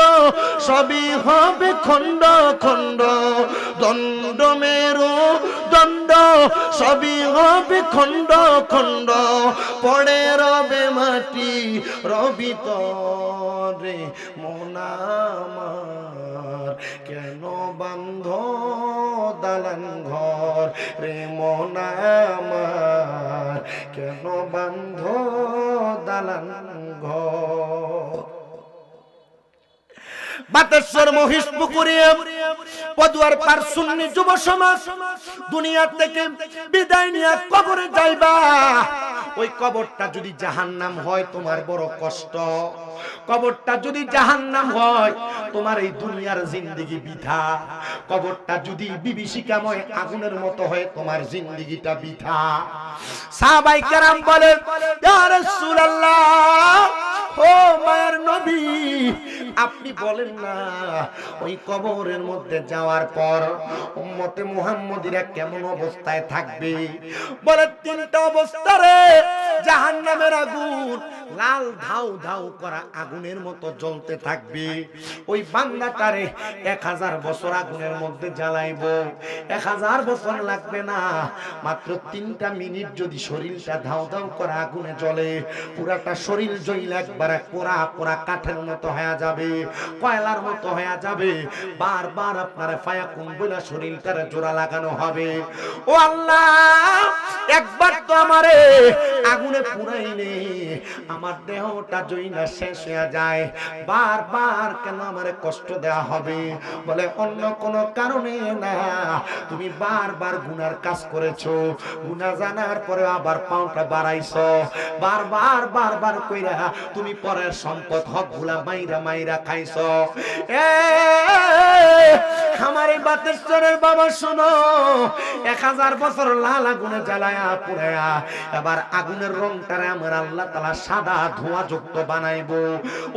সবই হবে খণ্ড খণ্ড, দণ্ড মেরুদণ্ড সবই হবে খণ্ড খণ্ড। পড়ে রবে মাটি রবি তরে, মন আমার কেন বান্ধ দালান ঘর রে, মন আমার কেন বান্ধ দালান ঘর। বাতেশ্বর মহিষপুকুরে পদুয়ার পার সুন্নি যুব সমাজ দুনিয়া থেকে বিদায় নিয়ে কবরে যাইবা। ওই কবরটা যদি জাহান্নাম হয় তোমার বড় কষ্ট, কবরটা যদি জাহান্নাম হয় তোমার এই দুনিয়ার জিন্দেগি বৃথা। কবরটা যদি বিভীষিকাময় আগুনের মতো হয় তোমার জিন্দেগিটা বৃথা। সাহাবায়ে কেরাম বলেন, ইয়া রাসূলুল্লাহ, ও মায়ের নবী, আপনি বলেন না ওই কবরের মধ্যে যাওয়ার পর উম্মতে মুহাম্মদীরা কেমন অবস্থায় থাকবে? বলে তিনটা অবস্থা রে। জাহান্নামের আগুন লাল ধাউ ধাউ করা আগুনের মতো জ্বলতে থাকবে। ওই বান্দাটারে 1000 বছর আগুনের মধ্যে জ্বালাইবো। 1000 বছর লাগবে না, মাত্র 3টা মিনিট যদি শরীরটা ধাউ ধাউ করা আগুনে জ্বলে, পুরাটা শরীর জ্বলে একবারে পোড়া পোড়া কাঠের মতো হয়ে যাবে, কয়লার মতো হয়ে যাবে। বারবার আপনার ফায়াকুন বলে শরীরটারে জোড়া লাগানো হবে। ও আল্লাহ, একবার তো আমারে আগুনে পুরাইলে আমার দেহটা জইনা শেষ হয়ে যায়, বারবার কেন আমারে কষ্ট দেয়া হবে? বলে অন্য কোনো কারণে না, তুমি বারবার গুনার কাজ করেছো, গুনাহ জানার পরে আবার পাওটা বাড়াইছো, বারবার বারবার কইরা তুমি পরের সম্পদ হকগুলা মাইরা মাইরা খাইছো। আমার এই বাতেশ্বরের বাবা শোনো, 1000 বছর লাল আগুনে জ্বালায়া পুড়ায়া এবার আগুনের রংটারে আমার আল্লাহ তাআলা সাদা ধোঁয়া যুক্ত বানাইবো।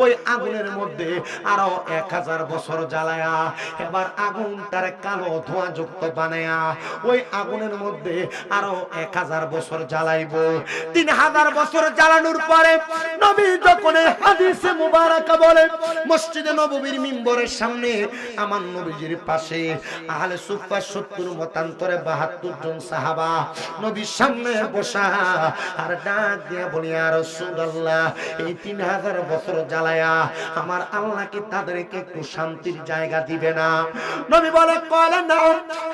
ওই আগুনের মধ্যে আরো 1000 বছর জ্বালায়া এবার আগুনটারে কালো ধোঁয়া যুক্ত বানায়া ওই আগুনের মধ্যে আরো 1000 বছর জ্বালাইবো। 3000 বছর জ্বালানোর পরে নবী যখন হাদিসে মুবারাকা বলে, মসজিদে নববীর মিম্বরের সামনে আমার নবীজির পাশে আহলে সুফফা 70 মতান্তরে 72 জন সাহাবা নবীর সামনে বসা আর ডাক দিয়ে বলি, ইয়া রাসূলুল্লাহ, এই 3000 বছর জ্বালায়া আমার আল্লাহ কি তাদেরকে একটু শান্তির জায়গা দিবে না? নবী বলে, কলে না,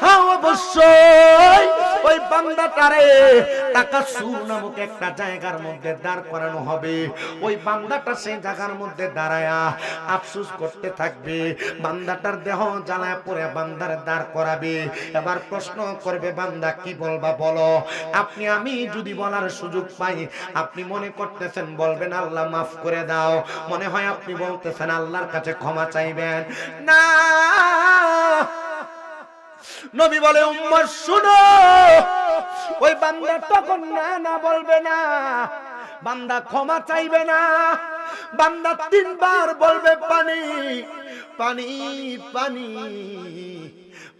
হ্যাঁ অবশ্যই। ওই বান্দাটারে তাকাসুর নামক একটা জায়গার মধ্যে দাঁড় করানো হবে। ওই বান্দাটা সেই জায়গার মধ্যে দাঁড়ায়া আফসোস করতে থাকবে। বান্দাটার দেহ জ্বালায় পড়ে বান্দারে দাঁড় করাবে। এবার প্রশ্ন করবে, বান্দা কি বলবা বলো? আপনি আমি যদি বলার সুযোগ পাই, আপনি মনে করতেছেন বলবেন আল্লাহ মাফ করে দাও, মনে হয় আপনি বলতেছেন আল্লাহর কাছে ক্ষমা চাইবেন না। নবী বলে, উম্মত শুনো, ওই বান্দা তখন না না বলবে না, বান্দা ক্ষমা চাইবে না, বান্দা 3 বার বলবে পানি পানি পানি।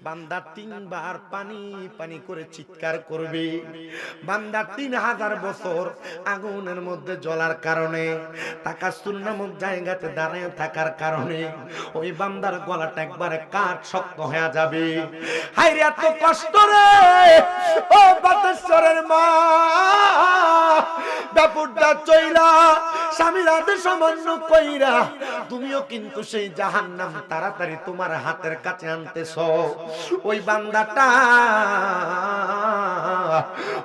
বান্দা 3 বার পানি পানি করে চিৎকার করবে। বান্দা 3000 বছর আগুনের মধ্যে জ্বলার কারণে, তাকাসুর নামক জায়গাতে দাঁড়িয়ে থাকার কারণে ওই বান্দার গলাটা একবারে কাঠ শক্ত হয়ে যাবে। হায়রে এত কষ্ট রে ও বাতেশ্বরের মা, বাপুরটা চইলা স্বামীর আদেশ অমান্য কইরা তুমিও কিন্তু সেই জাহান্নাম তাড়াতাড়ি তোমার হাতের কাছে আনতেছো। ওই বান্দাটা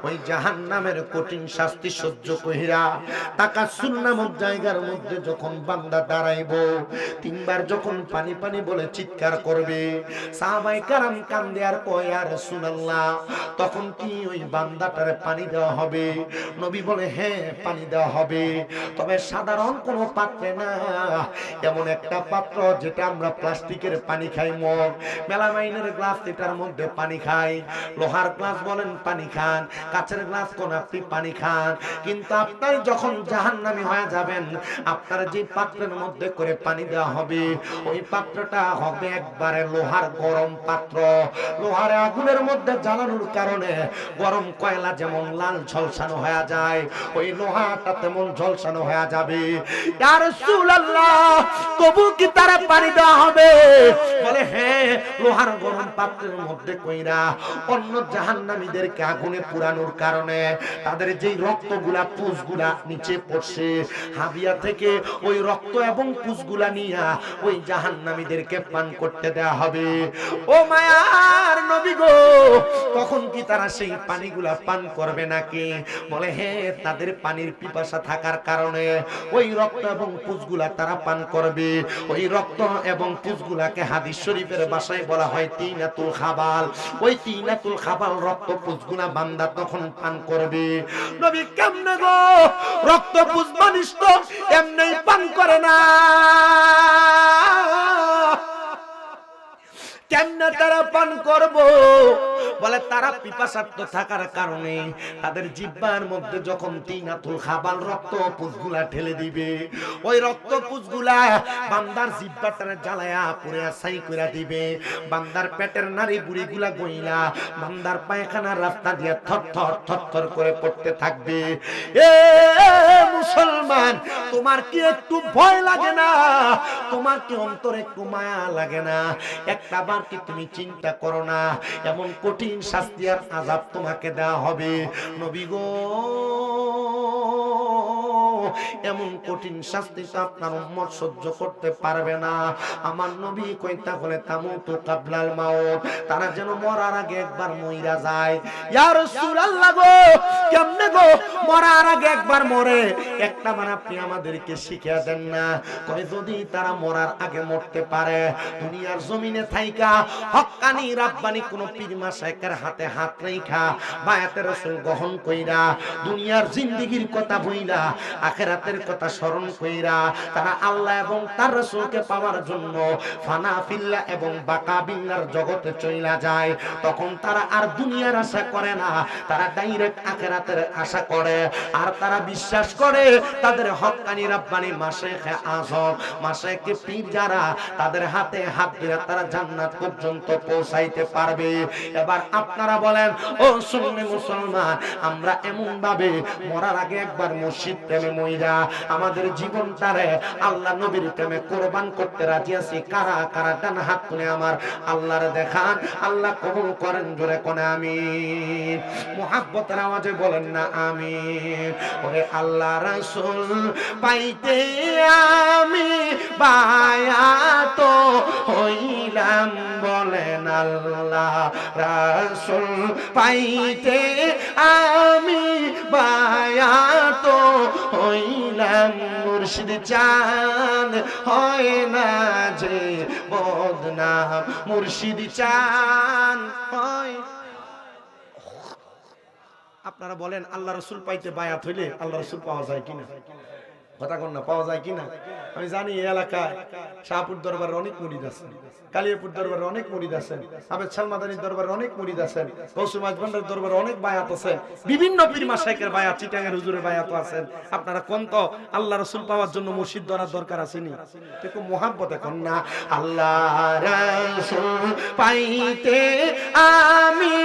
ওই জাহান্নামের কঠিন শাস্তি সহ্য কইরা তাকাসসুর নামক জায়গার মধ্যে যখন বান্দা দাঁড়াইবো, তিনবার যখন পানি পানি বলে চিৎকার করবে, সাহাবায়ে কেরাম কান্দে আর কয় ইয়া রাসূলুল্লাহ, তখন কি ওই বান্দাটারে পানি দেওয়া হবে? নবী বলে হ্যাঁ পানি দেওয়া হবে, তবে সাধারণ কোনো পাত্রে না, এমন একটা পাত্র যেটা আমরা প্লাস্টিকের পানি খাই, মগ, মেলামাইনের গ্লাস এটার মধ্যে পানি খাই, লোহার গ্লাস বলেন পানি খান, কাচের গ্লাস কোন আপনি পানি খান, কিন্তু আপনার যখন জাহান্নামী হয়ে যাবেন, আপনার যে পাত্রের মধ্যে করে পানি দেওয়া হবে, ওই পাত্রটা হবে একবারে লোহার গরম পাত্র। লোহার আগুনের মধ্যে জ্বালানোর কারণে গরম কয়লা যেমন লাল ঝলসানো হয়ে যায়, ওই লোহাটা তেমন ঝলসানো হয়ে যাবে। ইয়া রাসূলুল্লাহ, তবু কি তারা পানি দেওয়া হবে? বলে হ্যাঁ, লোহার গরম পাত্রের মধ্যে কইরা অন্য জাহান্নামীদেরকে আগুনে পুরানোর কারণে তাদের যেই রক্তগুলা পুষগুলা নিচে পড়ছে, হাবিয়া থেকে ওই রক্ত এবং পুষগুলা নিয়া ওই জাহান্নামীদেরকে পান করতে দেয়া হবে। ও মায়ার নবী গো, তখন কি তারা সেই পানিগুলা পান করবে নাকি? বলে হ্যাঁ, তাদের পানির পিপাসা থাকার কারণে ওই রক্ত এবং পুষগুলা তারা পান করবে। ওই রক্ত এবং পুষগুলাকে হাদিস শরীফের ভাষায় বলা হয় তিনাতুল খাবাল। ওই তিনাতুল খাবাল রক্ত পুষগুলা বান্দা তখন পান করবে। নবী কেমনে গো, রক্ত পুষ মানুষ তো এমনি পান করে না, কেমনে তারা পান করব? বলে তারা পিপাসার্ত থাকার কারণে তাদের জিহ্বার মধ্যে যখন তিনাতুল খাবাল রক্ত পুষগুলা ঢেলে দিবে, ওই রক্ত পুষগুলা বান্দার জিহ্বাটারে জ্বালায়া পুরে ছাই কইরা দিবে, বান্দার পেটের নাড়ি বুড়িগুলা গইলা বান্দার পায়খানার রাস্তা দিয়ে থরথর থরথর করে পড়তে থাকবে। এ মুসলমান, তোমার কি একটু ভয় লাগে না? তোমার কি অন্তরে একটু মায়া লাগে না? একটা বার কি তুমি চিন্তা করো না, এমন কঠিন শাস্তি আর আযাব তোমাকে দেওয়া হবে? নবী গো, এমন কঠিন শাস্তি তো আপনার উম্মত সহ্য করতে পারবে না। আমার নবী কই তাহলে তামুতু কাবলাল মাউত, তারা যেন মরার আগে একবার মইরা যায়। ইয়া রাসূলুল্লাহ গো, কেমনে গো মরার আগে একবার মরে? একটা বার আপনি আমাদেরকে শিখিয়ে দেন না। কই যদি তারা মরার আগে মরতে পারে, দুনিয়ার জমিনে থাইকা হক্কানি রাব্বানি কোন পীর মাশায়েখের হাতে হাত রাইখা বায়াতে রাসূল গ্রহণ কইরা দুনিয়ার জিন্দেগীর কথা বইলা আখিরাতের কথা স্মরণ কইরা তারা আল্লাহ এবং তার রাসূলকে পাওয়ার জন্য ফানা ফিল্লাহ এবং বাকা বিল্লাহর জগতে চইলা যায়, তখন তারা আর দুনিয়ার আশা করে না, তারা ডাইরেক্ট আখিরাতের আশা করে। আর তারা বিশ্বাস করে তাদের হক্কানি রাব্বানি মাশায়েখে আযম, মাশায়েখে পীর যারা, তাদের হাতে হাত দিয়ে তারা জান্নাত পর্যন্ত পৌঁছাইতে পারবে। এবার আপনারা বলেন ও সুন্নি মুসলমান, আমরা এমন ভাবে মরার আগে একবার মসজিদ প্রেমে মইরা আমাদের জীবনটারে আল্লাহ নবীর প্রেমে কোরবান করতে রাজি আছি? কারা কারা ডান হাত তুলে আমার আল্লাহর দেখান, আল্লাহ কবুল করেন, জোরে কোন আমিন। মুহাব্বতের আওয়াজে বলেন না আমিন। ওরে আল্লাহ রাসূল পাইতে আমি বায়াত হইলাম, বলেন আল্লাহ রাসূল পাইতে আমি বায়াত হইলাম, মুর্শিদ চান হয় না যে বদনাম, মুর্শিদ চান হয়। আপনারা বলেন আল্লাহ রাসূল পাইতে বায়াত হইলে আল্লাহ রাসূল পাওয়া যায় কিনা? কথা কন না, পাওয়া যায় কিনা? আমি জানি এই এলাকায় শাহপুর দরবারের অনেক মুরিদ আছেন, কালিয়াপুর দরবারের অনেক মুরিদ আছেন, আবেদ সালমাদানির দরবারের অনেক মুরিদ আছেন, গৌসুল মাঝভান্ডার দরবারে অনেক বায়াত আছেন, বিভিন্ন পীর মাশায়েখের বায়াত, চিটাঙ্গের হুজুরের বায়াত আছেন। আপনারা কোন তো আল্লাহ রাসূল পাওয়ার জন্য মুর্শিদ ধরার দরকার আসেনি? একটু মুহাব্বতে কোন না, আল্লাহ রাসূল পাইতে আমি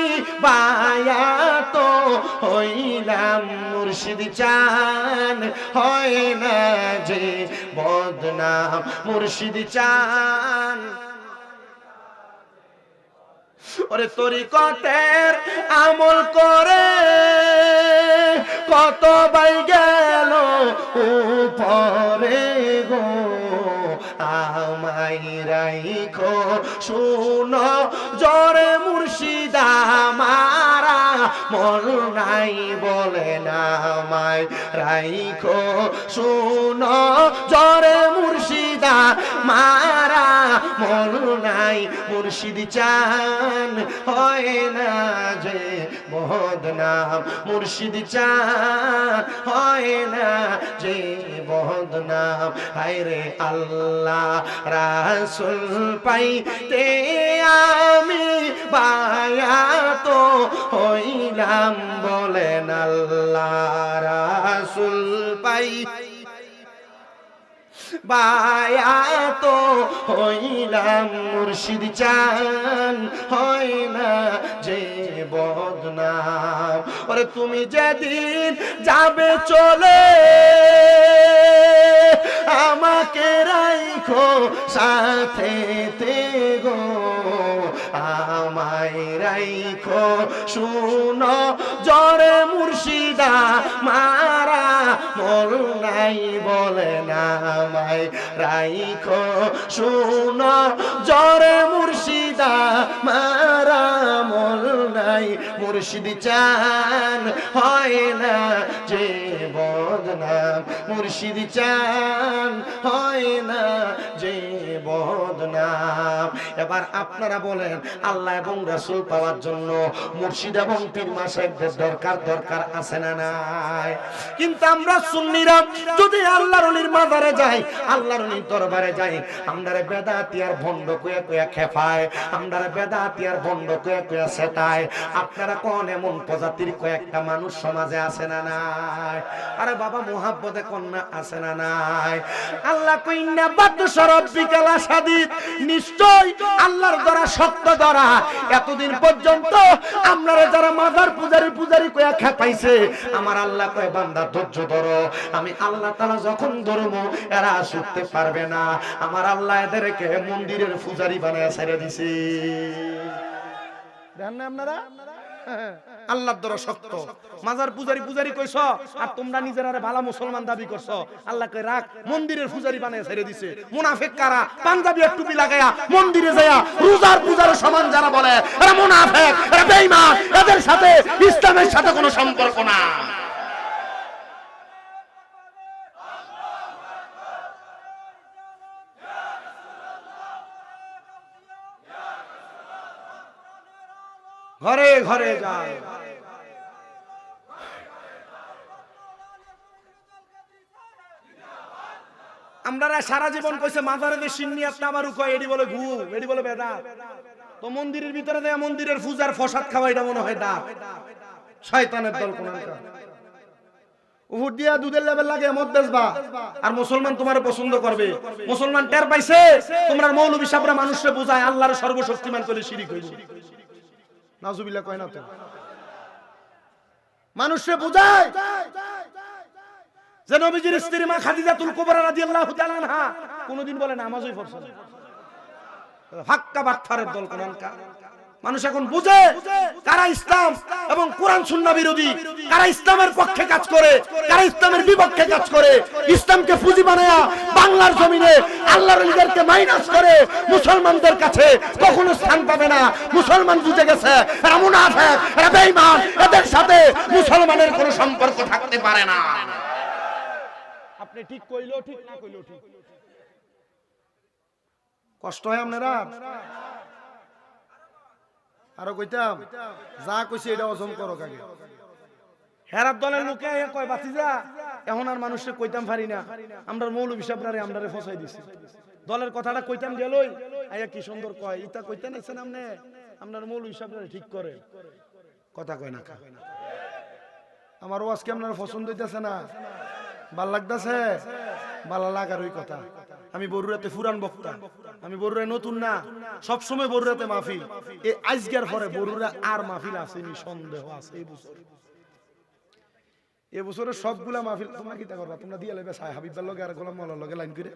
বায়াত হইলাম, মুর্শিদ চান হয় না যে বদনাম, মুর্শিদ চান। ওরে তরিকতের আমল করে কত বাই গেল উপরে গো, আমায় রাইখো শুনো জরে মুর্শিদা মারা মন নাই বলে না আমায় রাইখো শুনো জরে মুর্শিদা মারা মন নাই মুর্শিদ চান হয় না যে বদনাম মুর্শিদ চান হয় না যে বদনাম হায়রে আল্লাহ রাসূল পাইতে আমি বায়াত হইলাম বলেন আল্লাহ রাসূল পাই বায়াত হইলাম মুর্শিদ চান হয় না যে বদনাম ওরে তুমি যেদিন যাবে চলে আমাকে রাইখো সাথে গো আমায় রাইখো শুনো জরে মুর্শিদা মারা মন নাই বলে না আমায় রাইখো শুনো জরে মুর্শিদা মারা মন নাই মুর্শিদ চান হয় না যে বদনাম মুর্শিদ চান হয় না যে বদনাম এবার আপনারা বলেন আল্লাহ এবং রাসূল পাওয়ার জন্য মুর্শিদ এবং পীর মাশায়েখদের দরকার আছে না নাই কিন্তু আমরা সুন্নিরা যদি আল্লাহর ওলির মাজারে যাই আল্লাহর ওলির দরবারে যাই আমরারে বেদাতি আর ভণ্ড কইয়া কইয়া খেপায় আমরারে বেদাতি আর ভণ্ড কইয়া কইয়া সেটায় আপনারা কোন এমন প্রজাতির কয়েকটা মানুষ সমাজে আছে না নাই আরে বাবা মুহাব্বতে কন্যা আছে না নাই আল্লাহ কইনা বাদ্য সরব্বিকাল আসাদিদ নিশ্চয় আল্লাহর দ্বারা সত্য দ্বারা এতদিন পর্যন্ত আপনারা যারা মাজার পূজারি কইয়া খেপাইছে আমার আল্লাহ কয় বান্দা ধৈর্য ধরো আমি আল্লাহ তাআলা যখন ধরবো এরা ছুটতে পারবে না আমার আল্লাহ এদেরকে মন্দিরের পূজারি বানায় ছেড়ে দিছে দেখেন না আপনারা আল্লাহর দ্বারা শক্ত মাজার পূজারি কইছ আর তোমরা নিজেরা ভালো মুসলমান দাবি করছো আল্লাহ কই রাখ মন্দিরের পূজারি বানায় ছেড়ে দিছে মুনাফিক কারা পাঞ্জাবি এক টুপি লাগায়া মন্দিরে যায়া রোজার পূজার সমান যারা বলে এরা মুনাফিক এরা বেঈমান এদের সাথে ইসলামের সাথে কোনো সম্পর্ক না ঘরে ঘরে যায় আমরা সারা জীবন কইছে মাজারে যে সিন্নিয়াত নামারু কয় এডি বলে ঘু এডি বলে বেদাত তো মন্দিরের ভিতরে দেয়া মন্দিরের পূজার প্রসাদ খাওয়া এটা মনে হয় দাঁত শয়তানের দল কোনটা উহুদ দিয়া দুধের লেভেল লাগে মদ বেচবা আর মুসলমান তোমারে পছন্দ করবে মুসলমান টের পাইছে তোমরা মৌলভী সাহেবরা মানুষকে বোঝায় আল্লাহর সর্বশক্তিমান করে শিরিক হইব নাউজুবিল্লাহ কয় না তো মানুষে বুঝায় যে নবীজির স্ত্রী মা খাদিজাতুল কুবরা রাদিয়াল্লাহু তাআলা আনহা কোনদিন বলে নামাজই পড়ছে না হাক্কা বাটফারের দল কোনটা মানুষ এখন বুঝে কারা ইসলাম এবং কোরআন সুন্নাহ বিরোধী কারা ইসলামের পক্ষে কাজ করে কারা ইসলামের বিপক্ষে কাজ করে ইসলামকে পুঁজি বানায়া বাংলার জমিনে আল্লাহর ওলিদেরকে মাইনাস করে মুসলমানদের কাছে কখনো স্থান পাবে না মুসলমান বুঝে গেছে এরা মুনাফিক এরা বেঈমান এদের সাথে মুসলমানের কোনো সম্পর্ক থাকতে পারে না আপনি ঠিক কইলো ঠিক না কইলো ঠিক কষ্ট হয় আপনারা আরো কইতাম যা কইছে এটা ওজন করো আগে হেরাত দলের লোকে কয় বাতিজা এখন আর মানুষকে কইতাম পারি না আমরা মৌলভী সাহেবরারে আমরারে ফসাই দিছি দলের কথাটা কইতাম গেলই আয়া কি সুন্দর কয় ইতা কইতেন আছেন আপনি আপনার মৌলভী সাহেবরারে ঠিক করে কথা কয় না আমার ওয়াজ কি আপনার পছন্দ হইতাছে না ভাল লাগতাছে ভালো লাগার ওই কথা আমি বরুরাতে পুরান বক্তা আমি বরুরায় নতুন না সব সময় বরুরাতে মাহফিল এই আজকের পরে বরুরা আর মাহফিল আসেনি সন্দেহ আছে এই বছরের সবগুলা মাহফিল তোমরা কি তা করবা তোমরা দিয়া লেবে সাই হাবিবার লগে আর গোলাম মাওলার লগে লাইন করে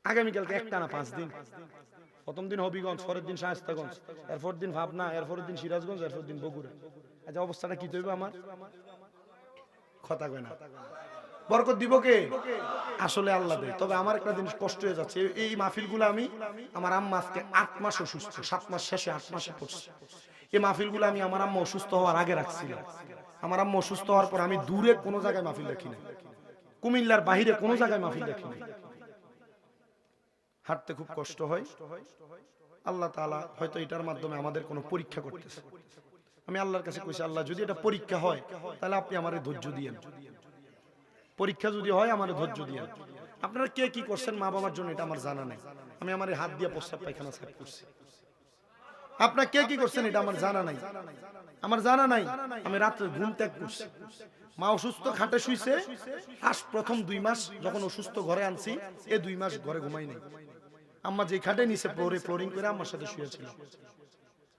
আগামী কালকে একটা না 5 দিন প্রথম দিন হবিগঞ্জ পরের দিন শায়েস্তাগঞ্জ এরপর দিন ভাবনা এরপর দিন সিরাজগঞ্জ এরপর দিন বগুড়া আচ্ছা অবস্থাটা কি হইবে আমার কথা কয় না বরকত দিব কে? আসলে আল্লাহ দেয়। তবে আমার একটা জিনিস কষ্ট হয়ে যাচ্ছে, এই মাহফিলগুলো আমি, আমার আম্মা আজকে 8 মাস অসুস্থ, 7 মাস শেষে 8 মাসে পড়ছে। এই মাহফিলগুলো আমি আমার আম্মা অসুস্থ হওয়ার আগে রাখছিলাম। আমার আম্মা অসুস্থ হওয়ার পর আমি দূরে কোনো জায়গায় মাহফিল রাখি না, কুমিল্লার বাহিরে কোনো জায়গায় মাহফিল রাখি না। হাঁটতে খুব কষ্ট হয়। আল্লাহ তাআলা হয়তো এটার মাধ্যমে আমাদের কোনো পরীক্ষা করতেছে। আমি আল্লাহর কাছে কইছি, আল্লাহ যদি এটা পরীক্ষা হয় তাহলে আপনি আমারে ধৈর্য দিয়েন, পরীক্ষা যদি হয় আমারে ধৈর্য দিয়েন। আপনারা কে কি করছেন মা বাবার জন্য এটা আমার জানা নাই। আমি আমার হাত দিয়ে প্রস্রাব পায়খানা সাফ করছি। আপনারা কে কি করছেন এটা আমার জানা নাই, আমার জানা নাই। আমি রাত্রে ঘুম ত্যাগ করছি। মা অসুস্থ, খাটে শুইছে। প্রথম 2 মাস যখন অসুস্থ ঘরে আনছি, এই 2 মাস ঘরে ঘুমাই নাই। আম্মা যে খাটে নিচে ফ্লোরিং করে আম্মার সাথে শুয়েছিল।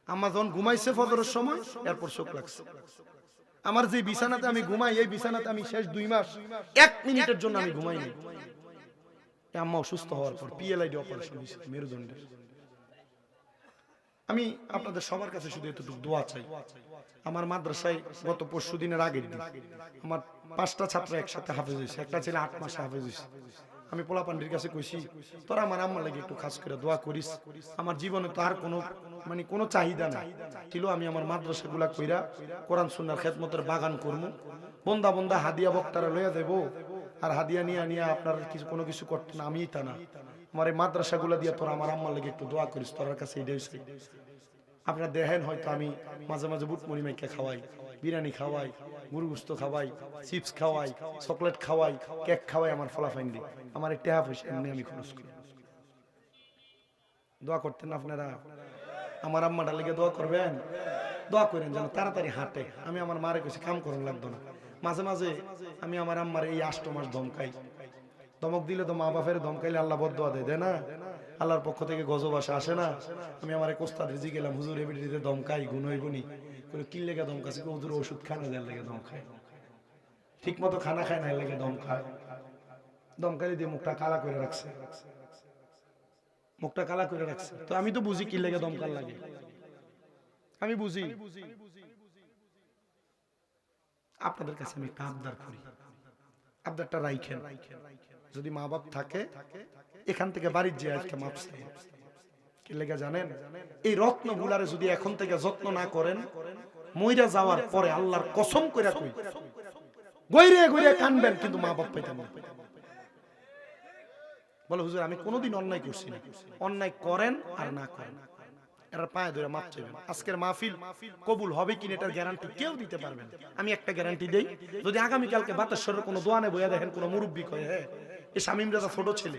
আম্মা যখন ঘুমাইছে ফজরের সময়, এরপর চোখ লাগছে। আমার যে বিছানাতে আমি ঘুমাই, এই বিছানাতে আমি শেষ 2 মাস 1 মিনিটের জন্য আমি ঘুমাই নাই। আম্মা অসুস্থ হওয়ার পর পিএলআইডি অপারেশন হয়েছে মেরুদণ্ডের। আমি আপনাদের সবার কাছে শুধু এতটুকু দোয়া চাই। আমার মাদ্রাসায় গত পরশু দিনের আগের দিন আমার 5টা ছাত্র একসাথে হাফেজ হয়েছে। একটা ছেলে 8 মাসে হাফেজ হয়েছে। আমি পোলাপান্ডির কাছে কইছি, তোরা আমার আম্মার লাগি একটু খাস করে দোয়া করিস। আমার জীবনে তো আর কোনো চাহিদা নাই ছিল। আমি আমার মাদ্রাসাগুলা কইরা কোরআন সুন্নাহর খেদমতের বাগান করবো, বন্দা বন্দা হাদিয়া বক্তারা লইয়া দেব। আর হাদিয়া নিয়ে আপনার কোনো কিছু করতে না, আমি তা না। আমার এই মাদ্রাসাগুলা দিয়ে তোরা আমার আম্মার লাগি একটু দোয়া করিস, তোর কাছে এটাই চাই। আপনারা দেখেন হয়তো আমি মাঝে মাঝে বুট মুড়ি মাইকা খাওয়াই, বিরিয়ানি খাওয়াই, গরু গোশত খাওয়াই, চিপস খাওয়াই, চকলেট খাওয়াই, কেক খাওয়াই আমার ফলাফাইন দিই। আমার এই টাকা পয়সা এমনি আমি খরচ করি। দোয়া করতেন আপনারা, আমার আম্মাটা লেগে দোয়া করবেন। দোয়া করেন যেন তাড়াতাড়ি হাঁটে। আমি আমার মারে কইছি কাম করুন লাগতো না। মাঝে মাঝে আমি আমার আম্মার এই 8 মাস ধমকাই। ধমক দিলে তো মা বাপের ধমকাইলে আল্লাহ বদদোয়া দেয় না? আল্লাহর পক্ষ থেকে গজব আসে না? আমি আমার এক ওস্তাদ রিজি গেলাম, হুজুর এবিডিতে ধমকাই গুণ হইবনি। কি লেগে ধমকাছি? হুজুর ওষুধ খায় না, যার লেগে ধমকায়। ঠিক মতো খানা খায় না, লেগে ধমকায়। ধমকাই দিয়ে মুখটা কালা করে রাখছে, মুখটা কালা করে রাখছে। তো আমি তো বুঝি কি লেগে দমকার লাগে, আমি বুঝি। আপনাদের কাছে আমি একটা আবদার করি, আবদারটা রাইখেন। যদি মা বাপ থাকে এখান থেকে বাড়ির যে আজকে মাপ চাই। কি লেগে জানেন? এই রত্নগুলারে যদি এখন থেকে যত্ন না করেন, মইরা যাওয়ার পরে আল্লাহর কসম কইরা কই গইরে গইরে কানবেন, কিন্তু মা বাপ পাইতেন না। বলে হুজুর আমি কোনোদিন অন্যায় করছি না। অন্যায় করেন আর না করেন, এরা পায়ে ধরে মাপ চাইবেন। আজকের মাহফিল কবুল হবে কিনা এটার গ্যারান্টি কেউ দিতে পারবেন। আমি একটা গ্যারান্টি দেই, যদি আগামীকালকে বাতাসের কোনো দোয়ানে বইয়া দেখেন কোনো মুরব্বী কয়, হ্যাঁ এই শামীম রাজা ছোট ছেলে,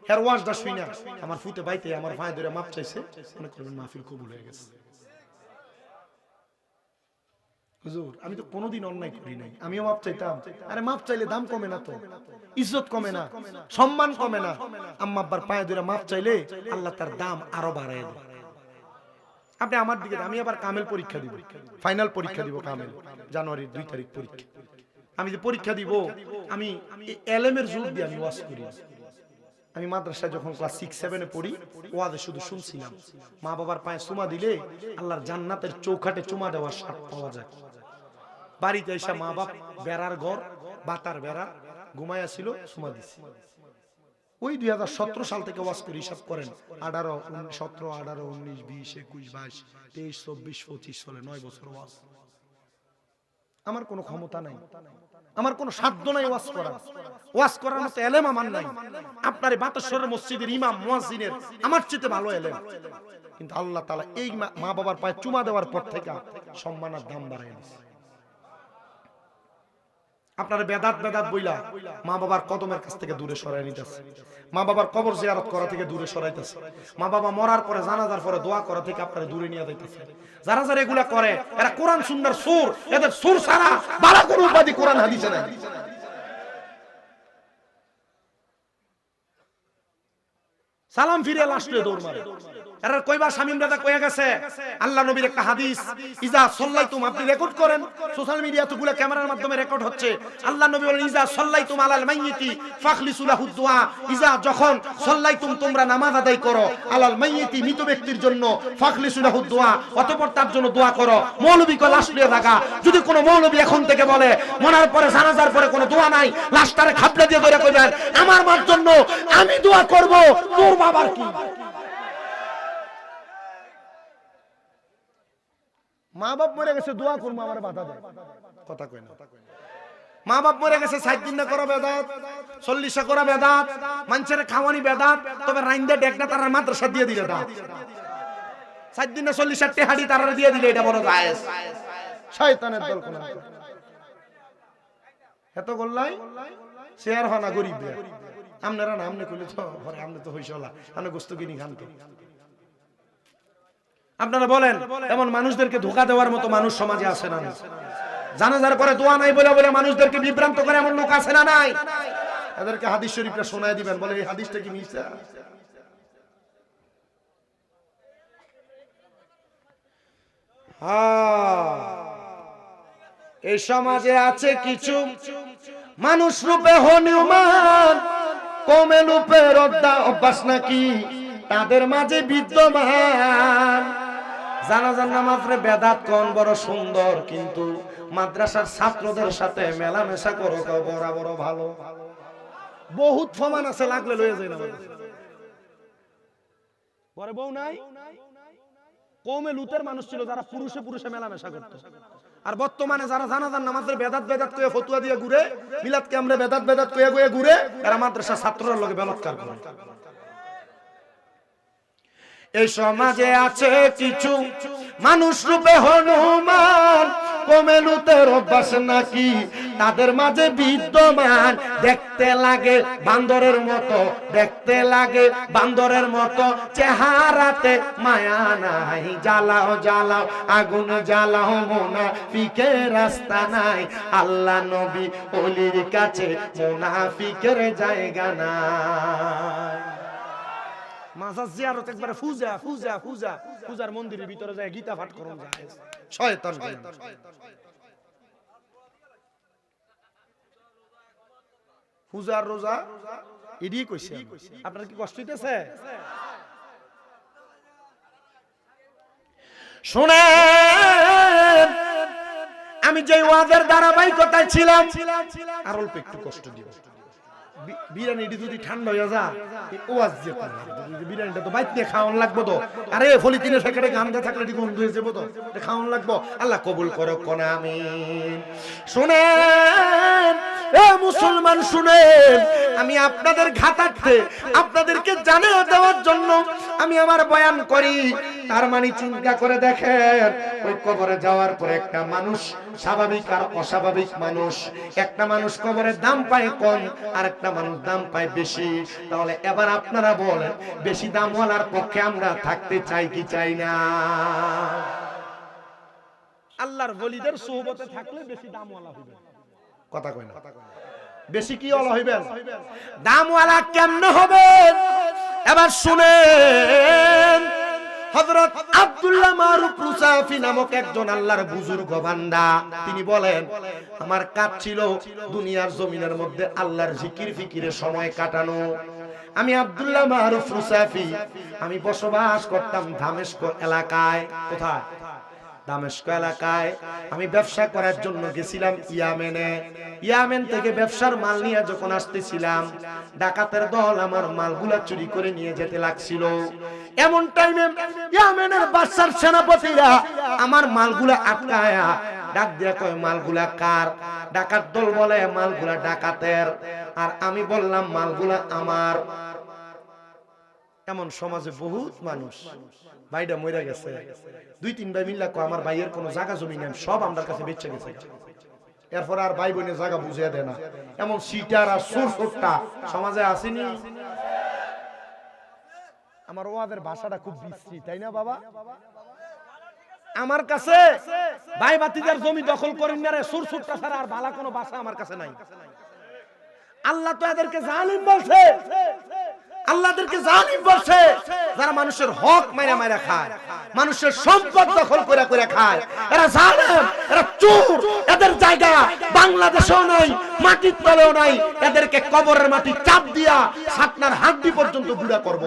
হের ওয়াজটা শুই না আমার ফুতে বাইতে আমার পায়ে ধরে মাপ চাইছে, মনে করবেন মাহফিল কবুল হয়ে গেছে। হুজুর আমি তো কোনোদিন অন্যায় করি নাই, আমিও মাপ চাইতাম। আরে মাপ চাইলে দাম কমে না তো, ইজ্জত কমে না, সম্মান কমে না। আম্মা আব্বার পায়ে ধরে মাপ চাইলে আল্লাহ তার দাম আরো বাড়ায় দেয়। আপনি আমার দিকে, আমি আবার কামেল পরীক্ষা দিব, ফাইনাল পরীক্ষা দিব কামেল, জানুয়ারির 2 তারিখ পরীক্ষা। আমি যে পরীক্ষা দিব, আমি এলএমের জোর দিয়ে আমি ওয়াজ করি। আমি মাদ্রাসায় যখন ক্লাস 6-7 পড়ি, ওয়াজে শুধু শুনছিলাম মা বাবার পায়ে চুমা দিলে আল্লাহর জান্নাতের চৌখাটে চুমা দেওয়ার স্বাদ পাওয়া যায়। বাড়িতে এসে মা বাপ বেড়ার ঘর, বাতার বেড়া ঘুমাইয়া ছিল, চুমা দিছি। ওই 2017 সাল থেকে ওয়াজ করি, হিসাব করেন 18, 17, 18, 19, 20, 21, 22, 23, 24, 25 চলে 9 বছর ওয়াজ। আমার কোনো ক্ষমতা নাই, আমার কোনো সাধ্য নাই ওয়াজ করার। ওয়াজ করার মতো এলেম আমার নাই। আপনার বাতাসরের মসজিদের ইমাম মুয়াজ্জিনের আমার চেয়ে ভালো এলেম, কিন্তু আল্লাহ তাআলা এই মা বাবার পায়ে চুমা দেওয়ার পর থেকে সম্মানের দাম বাড়ায় দিয়েছে। আপনার বেদাত বইলা মা বাবার কদমের কাছ থেকে দূরে সরাই নিতেছে, মা বাবার কবর জিয়ারত করা থেকে দূরে সরাইতেছে, মা বাবা মরার পরে জানাজার পরে দোয়া করা থেকে আপনারা দূরে নিয়ে যাইতেছে। যারা যারা এগুলা করে এরা কোরআন সুন্নাহর সুর, এদের সুর ছাড়া ভালো কোনো উপাধি কোরআন হাদিসে নাই। সালাম ফিরে লাশ লয়ে দৌড় মারে। এর কয়বার শামীম দাদা কয়ে গেছে আল্লাহ নবীর একটা হাদিস, ইজা সাল্লাইতুম, আপনি রেকর্ড করেন, সোশ্যাল মিডিয়া তো গুলো ক্যামেরার মাধ্যমে রেকর্ড হচ্ছে। আল্লাহ নবী বলেন ইজা সাল্লাইতুম আলাল মাইয়িতি ফাখলিসু লাহু দুআ, ইজা যখন সাল্লাইতুম তোমরা নামাজ আদায় করো, আলাল মাইয়িতি মৃত ব্যক্তির জন্য, ফাখলিসু লাহু দুআ অতঃপর তার জন্য দোয়া করো। মৌলবী কো লাশ লিয়ে থাকা, যদি কোনো মৌলবী এখন থেকে বলে মরার পরে জানাজার পরে কোনো দোয়া নাই, লাশটারে খাপড়ে দিয়ে ধরে কইবেন আমার মার জন্য আমি দোয়া করব, তোর বাবার কি? মা বাপ মরে গেছে দোয়া করবো আমার বাধা দেয়, কথা কই না। মা বাপ মরে গেছে 60 দিন না করা বেদাত, 40 করা বেদাত, মানুষের খাওয়ানি বেদাত, তবে রাইন্দে ডেকনা তার মাদ্রাসা দিয়ে দিলে দাও 60 দিন না 40 টেহাড়ি তারা দিয়ে দিলে এটা বড় জায়েজ। শয়তানের দল কোন এত গোল্লাই শেয়ার হনা গরিব আপনারা না, আমনে কইলে তো ঘরে আমনে তো হইছলা, আমনে গোস্ত কিনি খান কে? আপনারা বলেন এমন মানুষদেরকে ধোঁকা দেওয়ার মতো মানুষ সমাজে আছে না? জানাজার পরে দোয়া নাই বলে বলে মানুষদেরকে বিভ্রান্ত করে এমন লোক আছে না নাই? এদেরকে হাদিস শরীফটা শোনায় দিবেন, বলে এই হাদিসটা কি মিথ্যা? এই সমাজে আছে কিছু মানুষ রূপে হনুমান, কমে রূপে রদ্দা অভ্যাস নাকি তাদের মাঝে বিদ্যমান। জানাজার নামাজে বেদাত কোন বড় সুন্দর, কিন্তু মাদ্রাসার ছাত্রদের সাথে মেলামেশা করো বড় বড় ভালো। বহুত ফমান আছে, লাগলে লয়ে যায় না। পরে বউ নাই, কমে লুতের মানুষ ছিল যারা পুরুষে পুরুষে মেলামেশা করতো। আর বর্তমানে যারা জানাজার নামাজের বেদাত বেদাত কয়ে ফতুয়া দিয়ে ঘুরে, মিলাদকে আমরা বেদাত বেদাত কয়ে কয়ে ঘুরে, এরা মাদ্রাসার ছাত্ররা লোকে বলাৎকার করে। এই সমাজে আছে কিছু মানুষ রূপে হনুমান, কমে লুতের অভ্যাস নাকি তাদের মাঝে বিদ্যমান। দেখতে লাগে বান্দরের মতো, দেখতে লাগে বান্দরের মতো, চেহারাতে মায়া নাই। জ্বালাও জ্বালাও আগুন জ্বালাও মুনাফিকের রাস্তা নাই, আল্লাহ নবী ওলির কাছে মুনাফিকের জায়গা নাই। মাজার জিয়ারত একবারে ফুজা ফুজা ফুজা ফুজার মন্দিরের ভিতরে যায় গীতা পাঠ করুন যায় শয়তান। ফুজার রোজা এডি কইছে, আপনার কি কষ্ট হইতেছে? শুনেন, আমি যে ওয়াজের ধারাবাহিকতায় ছিলাম, আর অল্প একটু কষ্ট দিব। বিরিয়ানিটি যদি ঠান্ডা হয়ে যা ওয়াজ দিয়ে বিরিয়ানিটা তো বাইতে খাওয়ান লাগবো তো। আরে ফলিতিনের প্যাকেটে গান্ধা থাকলে এটি গন্ধ হয়ে যাবো তো, খাওয়ান লাগবো। আল্লাহ কবুল করো কোন আমিন। শুনেন এ মুসলমান শুনেন, আমি আপনাদের ঘাতাতে আপনাদেরকে জানিয়ে দেওয়ার জন্য আমি আমার বয়ান করি। তার মানে চিন্তা করে দেখেন, ওই কবরে যাওয়ার পরে একটা মানুষ স্বাভাবিক আর অস্বাভাবিক মানুষ, একটা মানুষ কবরের দাম পায় কম আর একটা মানুষ দাম পায় বেশি। তাহলে এবার আপনারা বলেন, বেশি দামওয়ালার পক্ষে আমরা থাকতে চাই কি চাই না? আল্লাহর ওলিদের সোহবতে থাকলে বেশি দামওয়ালা হইবেন, কথা কই না? বেশি কি ওয়ালা হইবেন? দামওয়ালা কেমনে হবেন? এবার শুনেন, হযরত আব্দুল্লাহ মারুফ রুসাফি নামক একজন আল্লাহর বুজুর্গ বান্দা, তিনি বলেন, আমার কাজ ছিল দুনিয়ার জমিনের মধ্যে আল্লাহর জিকির ফিকিরে সময় কাটানো। আমি আব্দুল্লাহ মারুফ রুসাফি, আমি বসবাস করতাম দামেস্ক এলাকায়। কোথায়? দামেস্ক এলাকায়। আমি ব্যবসা করার জন্য গেছিলাম ইয়ামেনে। ইয়ামেন থেকে ব্যবসার মাল নিয়ে যখন আসতেছিলাম, ডাকাতের দল আমার মালগুলা চুরি করে নিয়ে যেতে লাগছিল। এমন টাইমে ইয়ামেনের বাদশার সেনাপতিরা আমার মালগুলা আটকায়া ডাক দিয়া কয়, মালগুলা কার? ডাকাত দল বলে মালগুলা ডাকাতের। আর আমি বললাম মালগুলা আমার। এমন সমাজে বহুত মানুষ, ভাইটা মরে গেছে, 2-3 ভাই মিল্লা কয় আমার ভাইয়ের কোনো জায়গা জমি নেই, সব আমার কাছে বেচে গেছে। এরপর আর ভাই বোনের জায়গা বুঝিয়ে দেয় না। এমন সিটার আর সুরটা সমাজে আসেনি। আমার ওয়াদের ভাষাটা খুব বিশ্রী, তাই না বাবা? আমার কাছে ভাই বাতিদার জমি দখল করেন না রে, সুরটা ছাড়া আর ভালো কোনো ভাষা আমার কাছে নাই। আল্লাহ তো এদেরকে জালিম বলছে, আল্লাহদেরকে জালিম বলছে, যারা মানুষের হক মাইরা মাইরা খায়, মানুষের সম্পদ দখল করে করে খায়, এরা জালেম, এরা চোর। এদের জায়গা বাংলাদেশেও নাই, মাটির তলেও নাই। এদেরকে কবরের মাটি চাপ দিয়া ছাতনার হাড্ডি পর্যন্ত গুঁড়া করব।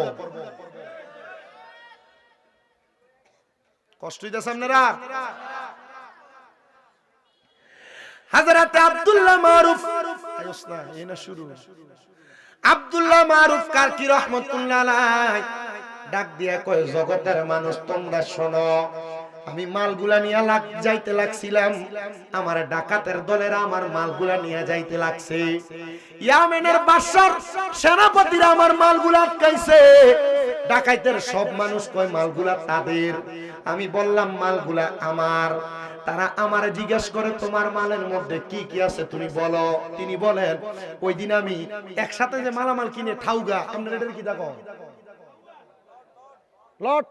কষ্ট হইতেছে আপনারা? হযরত আব্দুল্লাহ মারুফ, আব্দুল্লাহ মারুফ কারকি রহমাতুল্লাহ আলাইহি ডাক দিয়া কয়, জগতের মানুষ তোমরা শোনো, আমি মালগুলা নিয়ে যাইতে লাগছিলাম, আমার ডাকাতের দলের আমার মালগুলা নিয়ে যাইতে লাগছে। ইয়ামেনের বাদশার সেনাপতিরা আমার মালগুলা আটকাইছে। ডাকাইতের সব মানুষ কয় মালগুলা তাদের। আমি বললাম মালগুলা আমার। তারা আমারে জিজ্ঞেস করে, তোমার মালের মধ্যে কি কি আছে তুমি বলো। তিনি বলেন, ওই দিন আমি একসাথে যে মালামাল কিনে ঠাউগা, আপনারা এটার কি দেখো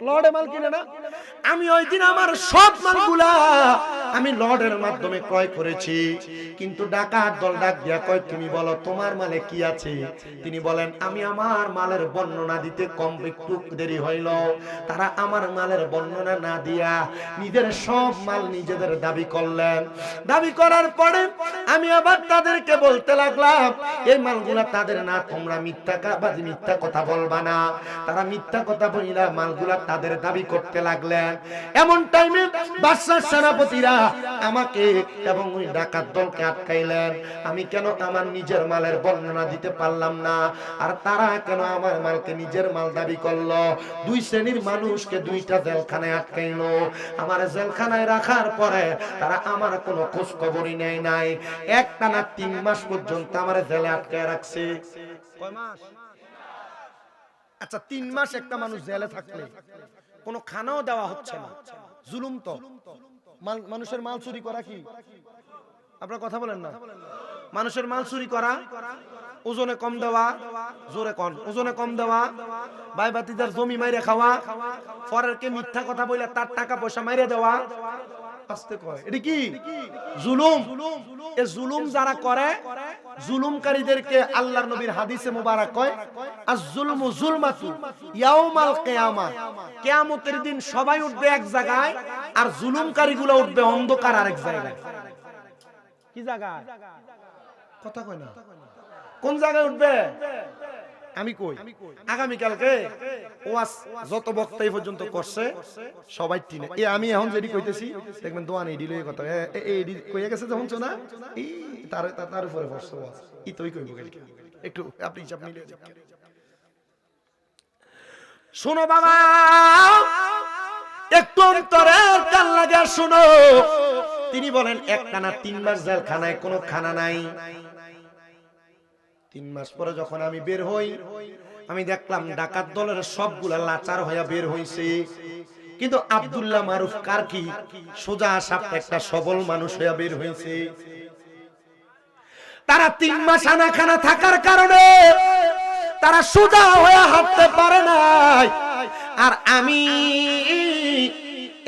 লর্ডে মাল কিনে না, আমি ওই দিন আমার সব মালগুলা আমি লর্ডের মাধ্যমে ক্রয় করেছি। কিন্তু ডাকাত দল ডাক দিয়া কয়, তুমি বলো তোমার মালে কি আছে। তিনি বলেন, আমি আমার মালের বর্ণনা দিতে কম একটু দেরি হইল। তারা আমার মালের বর্ণনা না দিয়া নিজের সব মাল নিজেদের দাবি করলেন। দাবি করার পরে আমি আবার তাদেরকে বলতে লাগলাম, এই মালগুলা তাদের না, তোমরা মিথ্যা কথা বলবা না। তারা মিথ্যা কথা বলিলা মালগুলা তাদের দাবি করতে লাগলেন। এমন টাইমে বাদশার সেনাপতিরা আমাকে এবং ওই ডাকাত দলকে আটকাইলেন। আমি কেন আমার নিজের মালের বর্ণনা দিতে পারলাম না, আর তারা কেন আমার মালকে নিজের মাল দাবি করলো। দুই শ্রেণীর মানুষকে দুইটা জেলখানায় আটকাইলো। আমার জেলখানায় রাখার পরে তারা আমার কোনো খোঁজ খবরই নেয় নাই। একটানা 3 মাস পর্যন্ত আমার জেলে আটকায় রাখছে। কয় মাস? আচ্ছা, 3 মাস একটা মানুষ জেলে থাকলে কোনো খানাও দেওয়া হচ্ছে না, জুলুম তো। মানুষের মাল চুরি করা কি? আপনারা কথা বলেন না। মানুষের মাল চুরি করা, ওজনে কম দেওয়া, জোরে কন, ওজনে কম দেওয়া, ভাই বাতিদার জমি মাইরে খাওয়া, পরেরকে মিথ্যা কথা বলে তার টাকা পয়সা মাইরে দেওয়া। আস্তে কয়, এটা কি? জুলুম। এই জুলুম যারা করে, জুলুমকারীদেরকে আল্লাহর নবীর হাদিসে মুবারক কয়, আয-যুলমু যুলমাতু ইয়াউমাল কিয়ামা। কিয়ামতের দিন সবাই উঠবে এক জায়গায়, আর জুলুমকারীগুলো উঠবে অন্ধকার আরেক জায়গায়। কি জায়গায়? কথা কয় না। কোন জায়গায় উঠবে? আমি কই, আগামী কালকে ওয়াজ যত বক্তা এই পর্যন্ত করছে সবাই টিনে। আমি এখন যেটি কইতেছি দেখবেন দোয়ান এই দিলে কথা এই কইয়া গেছে যখন শোনা এই তার উপরে বসছে ওয়াজ ই তোই কইব কালকে। একটু আপনি হিসাব মিলে শোনো বাবা, একটু অন্তরে কান লাগা শোনো। তিনি বলেন, একটানা 3 মাস জেলখানায় কোনো খানা নাই। 3 মাস পরে যখন আমি বের হই, আমি দেখলাম ডাকাত দলের সবগুলা লাচার হইয়া বের হইছে, কিন্তু আব্দুল্লাহ মারুফ কারকি সোজা সাপটা একটা সবল মানুষ হইয়া বের হইছে। তারা 3 মাস আনা খানা থাকার কারণে তারা সোজা হইয়া হাঁটতে পারে নাই। আর আমি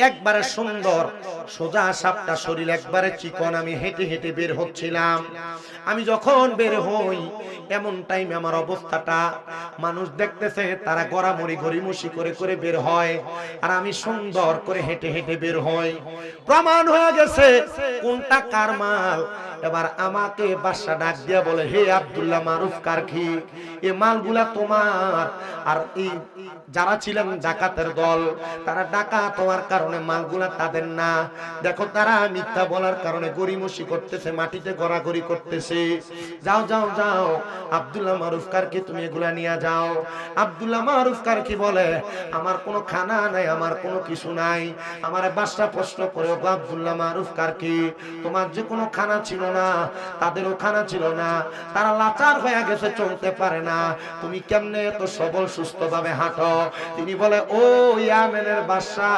একবারে সুন্দর সোজা সাপটা শরীর, একবারে চিকন, আমি হেঁটে হেঁটে বের হচ্ছিলাম। আমি যখন বের হই, এমন টাইমে আমার অবস্থাটা মানুষ দেখতেছে, তারা গড়ামড়ি গড়িমসি করে করে বের হয়, আর আমি সুন্দর করে হেঁটে হেঁটে বের হই। প্রমাণ হয়ে গেছে কোনটা কার মাল। এবার আমাকে বাদশা ডাক দিয়া বলে, হে আব্দুল্লাহ মারুফ কারকি, এই মালগুলা তোমার। আর এই যারা ছিলেন ডাকাতের দল, তারা ডাকাত হওয়ার কারণে মালগুলা তাদের না। দেখো তারা মিথ্যা বলার কারণে গড়িমসি করতেছে, মাটিতে গড়াগড়ি করতেছে। যাও যাও যাও, আব্দুল্লাহ মারুফ কারকি তুমি এগুলা নিয়ে যাও। আব্দুল্লাহ মারুফ কারকি বলে, আমার কোনো খানা নাই, আমার কোনো কিছু নাই। আমার বাদশা প্রশ্ন করে, আব্দুল্লাহ মারুফ কারকি, তোমার যে কোনো খানা ছিল না, তাদেরও খানা ছিল না, তারা লাচার হয়ে গেছে, চলতে পারে না, তুমি কেমনে এত সবল সুস্থ ভাবে হাঁটো? তিনি বলে, ও ইয়ামেনের বাদশা,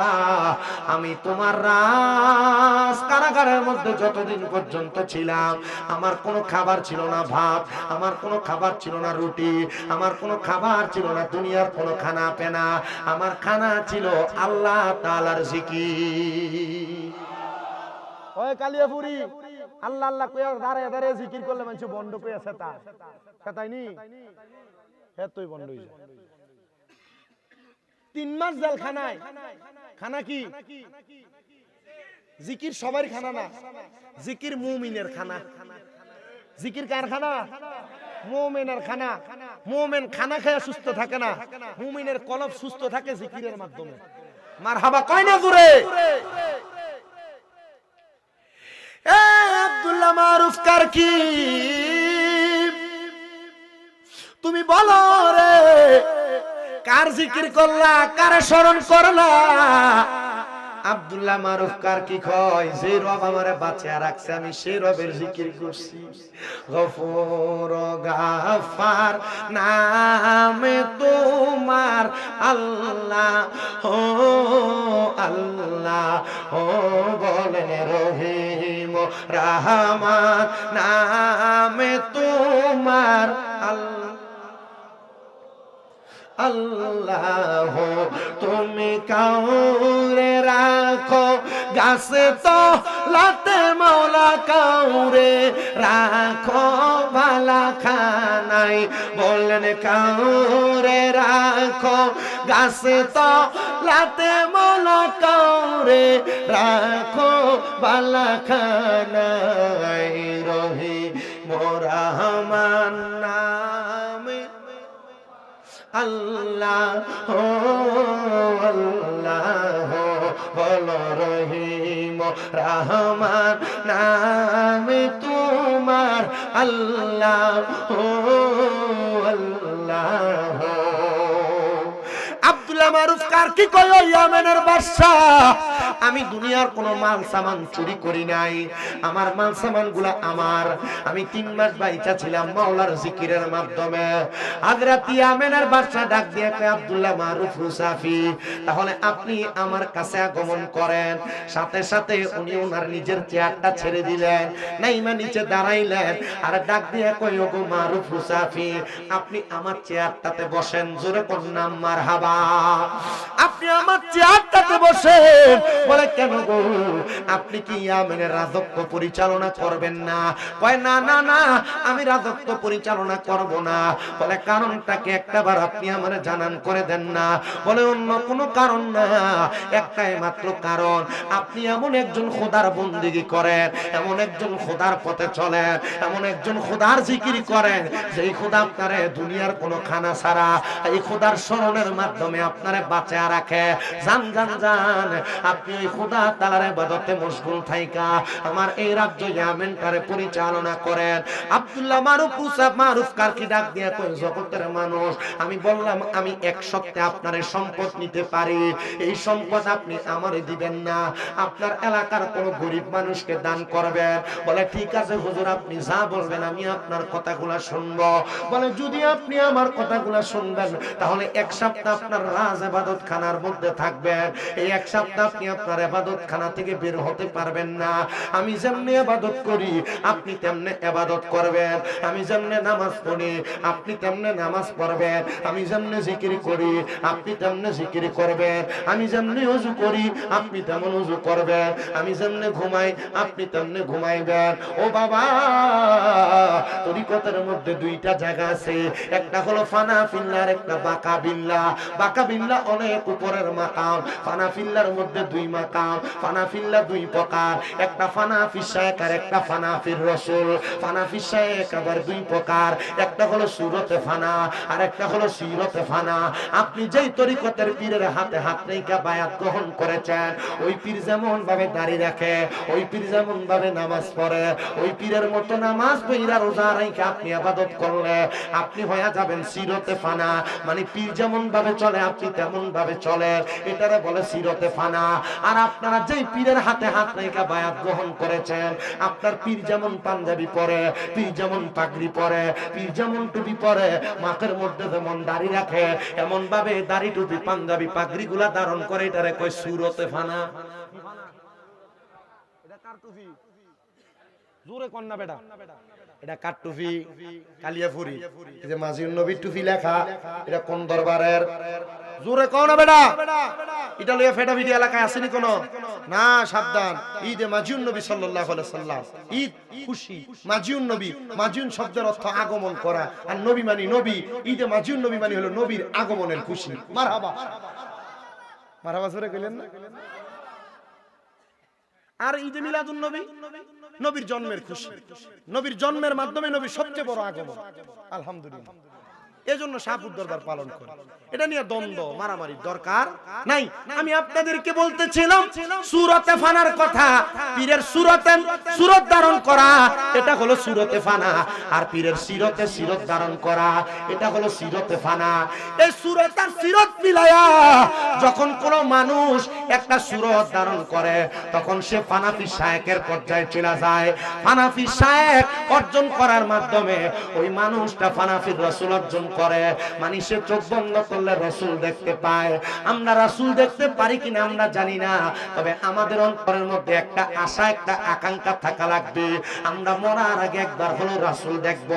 আমি তোমার রাজ কারাগারের মধ্যে যতদিন পর্যন্ত ছিলাম, আমার কোনো খাবার ছিল না ভাত, আমার কোনো খাবার ছিল না রুটি, আমার কোনো খাবার ছিল না দুনিয়ার কোনো খানা পেনা, আমার খানা ছিল আল্লাহ তাআলার জিকির। ওই কালিয়াপুরি আল্লাহ আল্লাহ কইয়া দাঁড়ায় দাঁড়ায় জিকির করলে মানুষ বন্ধ কইয়াছে তা কথাইনি। হেতই বন্ধ হয়ে যায় 3 মাস জেলখানায় খানা কি জিকির সবার খানা না জিকির মুমিনের খানা জিকির কার খানা মুমিনের খানা মুমিন খানা খেয়ে সুস্থ থাকে না মুমিনের কলব সুস্থ থাকে জিকিরের মাধ্যমে মারহাবা কয় না জোরে এ আব্দুল্লাহ মারুফ কারকি তুমি বলো রে কার জিকির করলা কার স্মরণ করলা আব্দুল্লাহ মারুফ কারকি কয় যে রব আমারে বাঁচিয়ে রাখছে আমি সেই রবের জিকির করছি গফুর গাফার নামে তোমার আল্লাহ ও আল্লাহ ও বলেন রহিম রহমান নামে তোমার আল্লাহ আল্লাহ তুমি কাউরে রাখো গাছে তো লাতে মাওলা কাউরে রাখো ভালা খানাই বললেন কাউরে রাখো গাছে তো লাতে মাওলা কাউরে রাখো ভালা খানাই রহিম রহমান নামে আল্লাহ ও আল্লাহ বল রহিম রহমান নামে তোমার আল্লাহ ও আল্লাহ আব্দুল্লাহ মারুফ কারকি কয় ইয়ামেনের বাদশা আমি দুনিয়ার কোন মাল সামান চুরি করি নাই আমার মাল সামান গুলা আমার আমি 3 মাস বাইচা ছিলাম মাওলার জিকিরের মাধ্যমে হযরত ইয়ামেনের বাদশা ডাক দিয়ে কয় আব্দুল্লাহ মারুফ রুসাফি তাহলে আপনি আমার কাছে আগমন করেন সাথে সাথে উনি ওনার নিজের চেয়ারটা ছেড়ে দিলেন নাইমা নিচে দাঁড়াইলেন আর ডাক দিয়ে কয় ওগো মারুফ রুসাফি আপনি আমার চেয়ারটাতে বসেন জোরে কোন নাম মারহাবা আপনি আমার চেয়ারটাতে বসেন বলে কেন গো আপনি কি ইয়ামেনের রাজত্ব পরিচালনা করবেন না কয় না না না আমি রাজত্ব পরিচালনা করব না বলে কারণটাকে একটাবার আপনি আমারে জানান করে দেন না বলে অন্য কোনো কারণ না একটাই মাত্র কারণ আপনি এমন একজন খোদার বন্দেগী করেন এমন একজন খোদার পথে চলেন এমন একজন খোদার জিকির করেন যেই খোদা আপনারে দুনিয়ার কোনো খানা ছাড়া এই খোদার স্মরণের মাধ্যমে আপনারে বাঁচিয়ে রাখে জান জান জান আপনি ওই খোদা তাআলার ইবাদতে মশগুল থাইকা আমার এই রাজ্য ইয়ামেনটারে পরিচালনা করেন আব্দুল্লাহ মারুফ কারকি ডাক দিয়ে কই জগতের মানুষ আমি বললাম আমি এক সপ্তাহে আপনার সম্পদ নিতে পারি এই সম্পদ আপনি আমারে দিবেন না আপনার এলাকার কোন গরিব মানুষকে দান করবেন বলে ঠিক আছে হুজুর আপনি যা বলবেন আমি আপনার কথাগুলো শুনবো বলে যদি আপনি আমার কথাগুলো শুনবেন তাহলে এক সপ্তাহ আপনার রাজ ইবাদত খানার মধ্যে থাকবেন এই এক সপ্তাহ আপনি আপনার ইবাদত খানা থেকে বের হতে পারবেন না আমি যেমনি ইবাদত করি আপনি তেমনি ইবাদত করবেন আমি যেমনি নামাজ পড়ি আপনি তেমনি নামাজ পড়বেন আমি যেমনি জিকির করি আপনি তেমনি জিকির করবেন আমি যেমনি ওযু করি আপনি তেমন ওযু করবেন আমি যেমনি ঘুমাই আপনি তেমনি ঘুমাইবেন ও বাবা তরিকতের মধ্যে দুইটা জায়গা আছে একটা হলো ফানা ফিল্লা আর একটা বাকা বিল্লা বাকা বিল্লা অনেক উপরের মাকাম ফানা ফিল্লার মধ্যে দুই মাকাম ফানা ফিল্লা দুই প্রকার একটা ফানা ফিশায়েক আর একটা ফানা ফির রাসূল ফানা ফিশায়েক আবার দুই প্রকার একটা হলো সুরতে ফানা আর একটা হলো সিরতে ফানা আপনি যেই তরিকতের পীরের হাতে হাত রেখে বায়াত গ্রহণ করেছেন ওই পীর যেমন ভাবে দাড়ি রাখে ওই পীর যেমন ভাবে নামাজ পড়ে ওই পীরের মতো নামাজ পড়া রোজা রেখে আপনি ইবাদত করলে আপনি হয়ে যাবেন সিরতে ফানা মানে পীর যেমন ভাবে চলে আপনি তেমন ভাবে চলে এটারে বলে সিরতে ফানা আর আপনারা যেই পীরের হাতে হাত রেখে বায়াত গ্রহণ করেছেন আপনার পীর যেমন পাঞ্জাবি পরে পীর যেমন পাগড়ি পরে পীর যেমন টুপি পরে মাথার মধ্যে যেমন দাড়ি রাখে এমন ভাবে দাড়ি টুপি পাঞ্জাবি পাগড়ি গুলা ধারণ করে এটারে কয় সুরতে ফানা এটা কার টুপি জোরে কোন না বেটা এটা কার টুপি কালিয়াপুরি এই যে মাজিউন নবীর টুপি লেখা এটা কোন দরবারের জোরে কোন না বেটা এটা লইয়া ফেটাফিটি এলাকায় আসেনি কোনো না, সাবধান। ঈদে মাজিউন নবী সাল্লাল্লাহু আলাইহি সাল্লাম, ঈদ খুশি, মাজিউন নবী, মাজিউন শব্দের অর্থ আগমন করা, আর নবী মানে নবী। ঈদে মাজিউন নবী মানে হলো নবীর আগমনের খুশি। মারহাবা, মারহাবা সরে কইলেন না? আর ঈদে মিলাদুন নবী নবীর জন্মের খুশি, নবীর জন্মের মাধ্যমে নবীর সবচেয়ে বড় আগমন। আলহামদুলিল্লাহ, এজন্য শাহপুর দরবার পালন করে। এটা নিয়ে দ্বন্দ্ব মারামারির দরকার নাই। আমি আপনাদেরকে বলতেছিলাম সূরতে ফানার কথা। পীরের সূরতে সূরত ধারণ করা এটা হলো সূরতে ফানা, আর পীরের সিরতে সিরত ধারণ করা এটা হলো সিরতে ফানা। এই সূরত আর সিরত মিলায়া যখন কোন মানুষ একটা সূরত ধারণ করে তখন সে ফানাফি শায়েখের পর্যায়ে চলে যায়। ফানাফি শায়েখ অর্জন করার মাধ্যমে ওই মানুষটা ফানাফির রাসূল অর্জন করে। মানে সে চোখ বন্ধ করলে রাসূল দেখতে পায়। আমরা রাসূল দেখতে পারি কিনা আমরা জানি না, তবে আমাদের অন্তরের মধ্যে একটা আশা, একটা আকাঙ্ক্ষা থাকা লাগবে। আমরা মরার আগে একবার হলো রাসূল দেখব,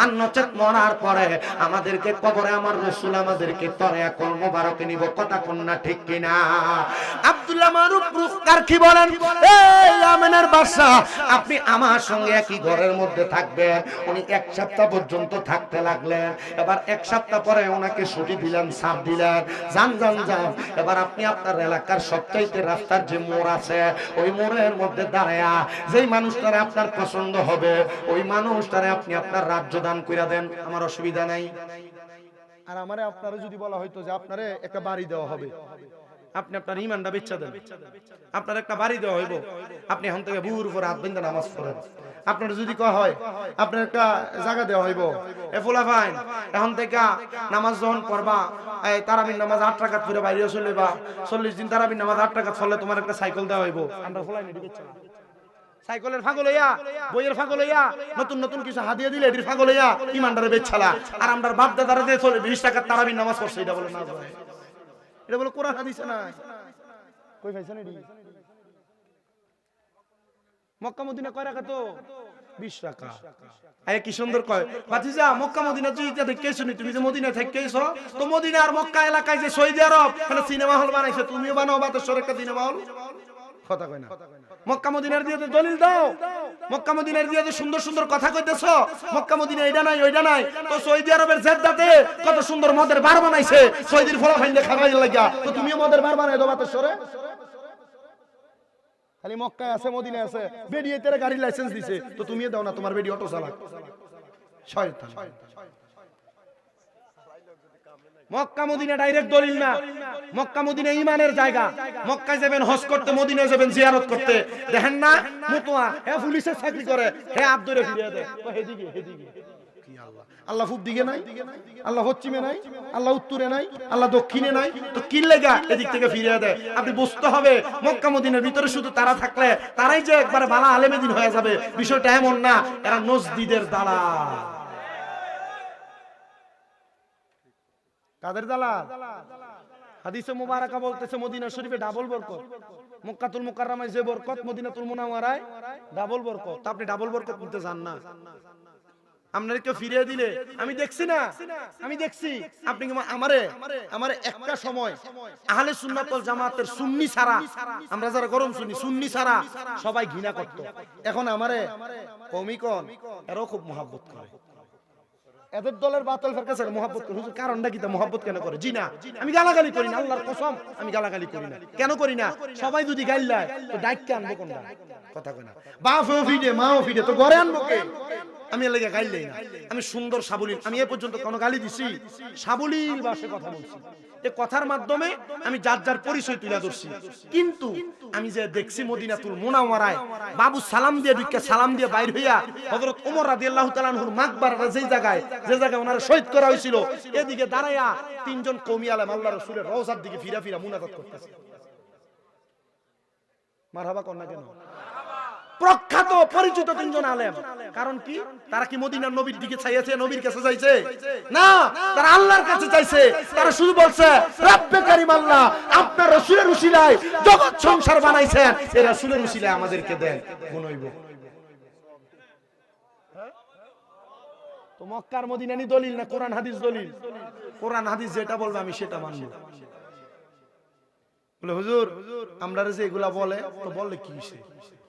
আর নচেত মরার পরে আমাদেরকে কবরে আমার রাসূল আমাদেরকে তরিয়া কল মোবারকে নিব। কথা কোন না ঠিক কিনা? আব্দুল্লাহ মারুফ রুখকার কি বলেন, এই আমেনের বাদশা আপনি আমার সঙ্গে একই ঘরের মধ্যে থাকবেন। উনি এক সপ্তাহ পর্যন্ত থাকতে লাগলেন। এবার এক সপ্তাহ পরে ওনাকে ছুটি দিলেন, ছাপ দিলেন, যান যান যান। এবার আপনি আপনার এলাকার সবচাইতে রাস্তার যে মোড় আছে ওই মোড়ের মধ্যে দাঁড়ায়া যেই মানুষটারে আপনার পছন্দ হবে ওই মানুষটারে আপনি আপনার রাজ্য দান কইরা দেন, আমার অসুবিধা নাই। আর আমারে আপনারে যদি বলা হয়তো যে আপনারে একটা বাড়ি দেওয়া হবে, আপনি আপনার ঈমানটা বেচা দেন, আপনার একটা বাড়ি দেওয়া হইব, আপনি এখন থেকে বুহুর উপর হাত বেঁধে নামাজ পড়েন। আপনার যদি কয় হয় আপনার একটা জায়গা দেওয়া হইব, এ ফোলা ফাইন এখন থেকে নামাজ যখন পড়বা এই তারাবির নামাজ 8 রাকাত পড়ে বাইরে চলে বা 40 দিন তারাবির নামাজ 8 রাকাত পড়লে তোমার একটা সাইকেল দেওয়া হইব। আমরা ফোলাই নিতে বেচা সাইকেলের ফাগল হইয়া, বইয়ের ফাগল হইয়া, নতুন নতুন কিছু হাদিয়া দিলে এটির ফাগল হইয়া ইমানদারে বেচালা। আর আমরা বাপ দাদারা দিয়ে 20 টাকার তারাবির নামাজ পড়ছে, এটা বলে না যায়, এটা বলে কোরআন হাদিসে না। কই পাইছেন এডি? মক্কা মদিনা কয় রাকাত? 20 টাকা। আয় কি সুন্দর কয় ভাতিজা, মক্কা মদিনা তুই এটা দেখেছ নি? তুমি যে মদিনায় থাকতেছ, তো মদিনা আর মক্কা এলাকায় যে সৌদি আরব মানে সিনেমা হল বানাইছে, তুমিও বানাও বাতেশ্বর একটা সিনেমা হল। কথা কয় না? মক্কা মদিনার দিয়ে দলিল দাও, মক্কা মদিনার দিয়ে সুন্দর সুন্দর কথা কইতেছ, মক্কা মদিনা এটা নাই ওইটা নাই। তো সৌদি আরবের জেদ্দাতে কত সুন্দর মদের বার বানাইছে, সৌদির ফলা ফাইন্দে খাবাই লাগিয়া, তো তুমিও মদের বার বানাই দাও বাতেশ্বরে। খালি মক্কায় আছে মদিনায় আছে, বেডিয়ে তেরে গাড়ির লাইসেন্স দিছে, তো তুমিও দাও না, তোমার বেডি অটো চালাক। শয়তান। মক্কা মদিনা ডাইরেক্ট দলিল না, মক্কা মদিনা ঈমানের জায়গা। মক্কায় যাবেন হজ করতে, মদিনায় যাবেন জিয়ারত করতে। দেখেন না মুতোয়া হে পুলিশের চাকরি করে, হে আব্দুরে ফিরিয়ে দেয়, তো হেদিকে হেদিকে কি আল্লাহ, আল্লাহ পূব দিকে নাই, আল্লাহ পশ্চিমে নাই, আল্লাহ উত্তরে নাই, আল্লাহ দক্ষিণে নাই, তো কি লাগা এদিক থেকে ফিরিয়ে দেয়? আপনি বুঝতে হবে মক্কা মদিনার ভিতরে শুধু তারা থাকলে তারাই যে একবারে বালা আলেমে দিন হয়ে যাবে, বিষয়টা এমন না। এরা নজদিদের দালাল। কাদের দালাল? হাদিসে মুবারাকা বলতেছে মদিনা শরীফে ডাবল বরকত, মক্কাতুল মুকাররমায় যে বরকত মদিনাতুল মুনাওয়ারায় ডাবল বরকত। আপনি ডাবল বরকত নিতে যান না, আপনাকে ফিরিয়ে দিলে আমি দেখছি না, আমি দেখছি আপনি আমারে একটা সময় আহলে সুন্নাত ওয়াল জামাতের সুন্নি ছাড়া, আমরা যারা গরম সুন্নি ছাড়া সবাই ঘৃণা করত। এখন আমারে কওমি কোন এরাও খুব মহব্বত করে। এদের দলের বাতিল ফেরকা স্যার মহব্বত করে। হুজুর কারণটা কি? তা মহব্বত কেন করে? জি না, আমি গালাগালি করি না, আল্লাহর কসম আমি গালাগালি করি না। কেন করি না? সবাই যদি গাইলায় তো ডাইককে আনবো কোনটা? কথা কয় না, বাপও ফিডে মাও ফিডে, তো ঘরে আনবো কে? আমি এর লাগি গাইলেই না। আমি সুন্দর সাবলীল, আমি এ পর্যন্ত কোনো গালি দিছি? সাবলীল ভাষায় কথা বলছি। এই কথার মাধ্যমে আমি যার যার পরিচয় তুলে ধরছি। কিন্তু আমি যে দেখছি মদিনাতুল মুনাওয়ারায় বাবু সালাম দিয়ে ঢুকে সালাম দিয়ে বাইর হইয়া হযরত ওমর রাদিয়াল্লাহু তাআলা আনহুর মাকবারা যে জায়গায় ওনারে শহীদ করা হয়েছিল, এদিকে দাঁড়ায়া তিনজন কওমি আলেম আল্লাহর রাসূলের রওজার দিকে ফিরা ফিরা মুনাজাত করতেছে। মারহাবা কোন না কেন? প্রখ্যাত পরিচিত তিনজন আলেম। কারণ কি? তারা কি মদিনার নবীর দিকে চাইছে, নবীর কাছে চাইছে? না, তারা আল্লাহর কাছে চাইছে। তারা শুধু বলছে রব্বে কারীম আল্লাহ, আপনার রাসূলের উসিলায় জগৎ সংসার বানাইছেন, এই রাসূলের উসিলায় আমাদেরকে দেন, কোন হইব? তো মক্কার মদিনানি দলিল না কোরআন হাদিস দলিল? কোরআন হাদিস যেটা বলবে আমি সেটা মানব। বলে হুজুর আমরা যে এগুলা বলে তো বললে কি হইছে?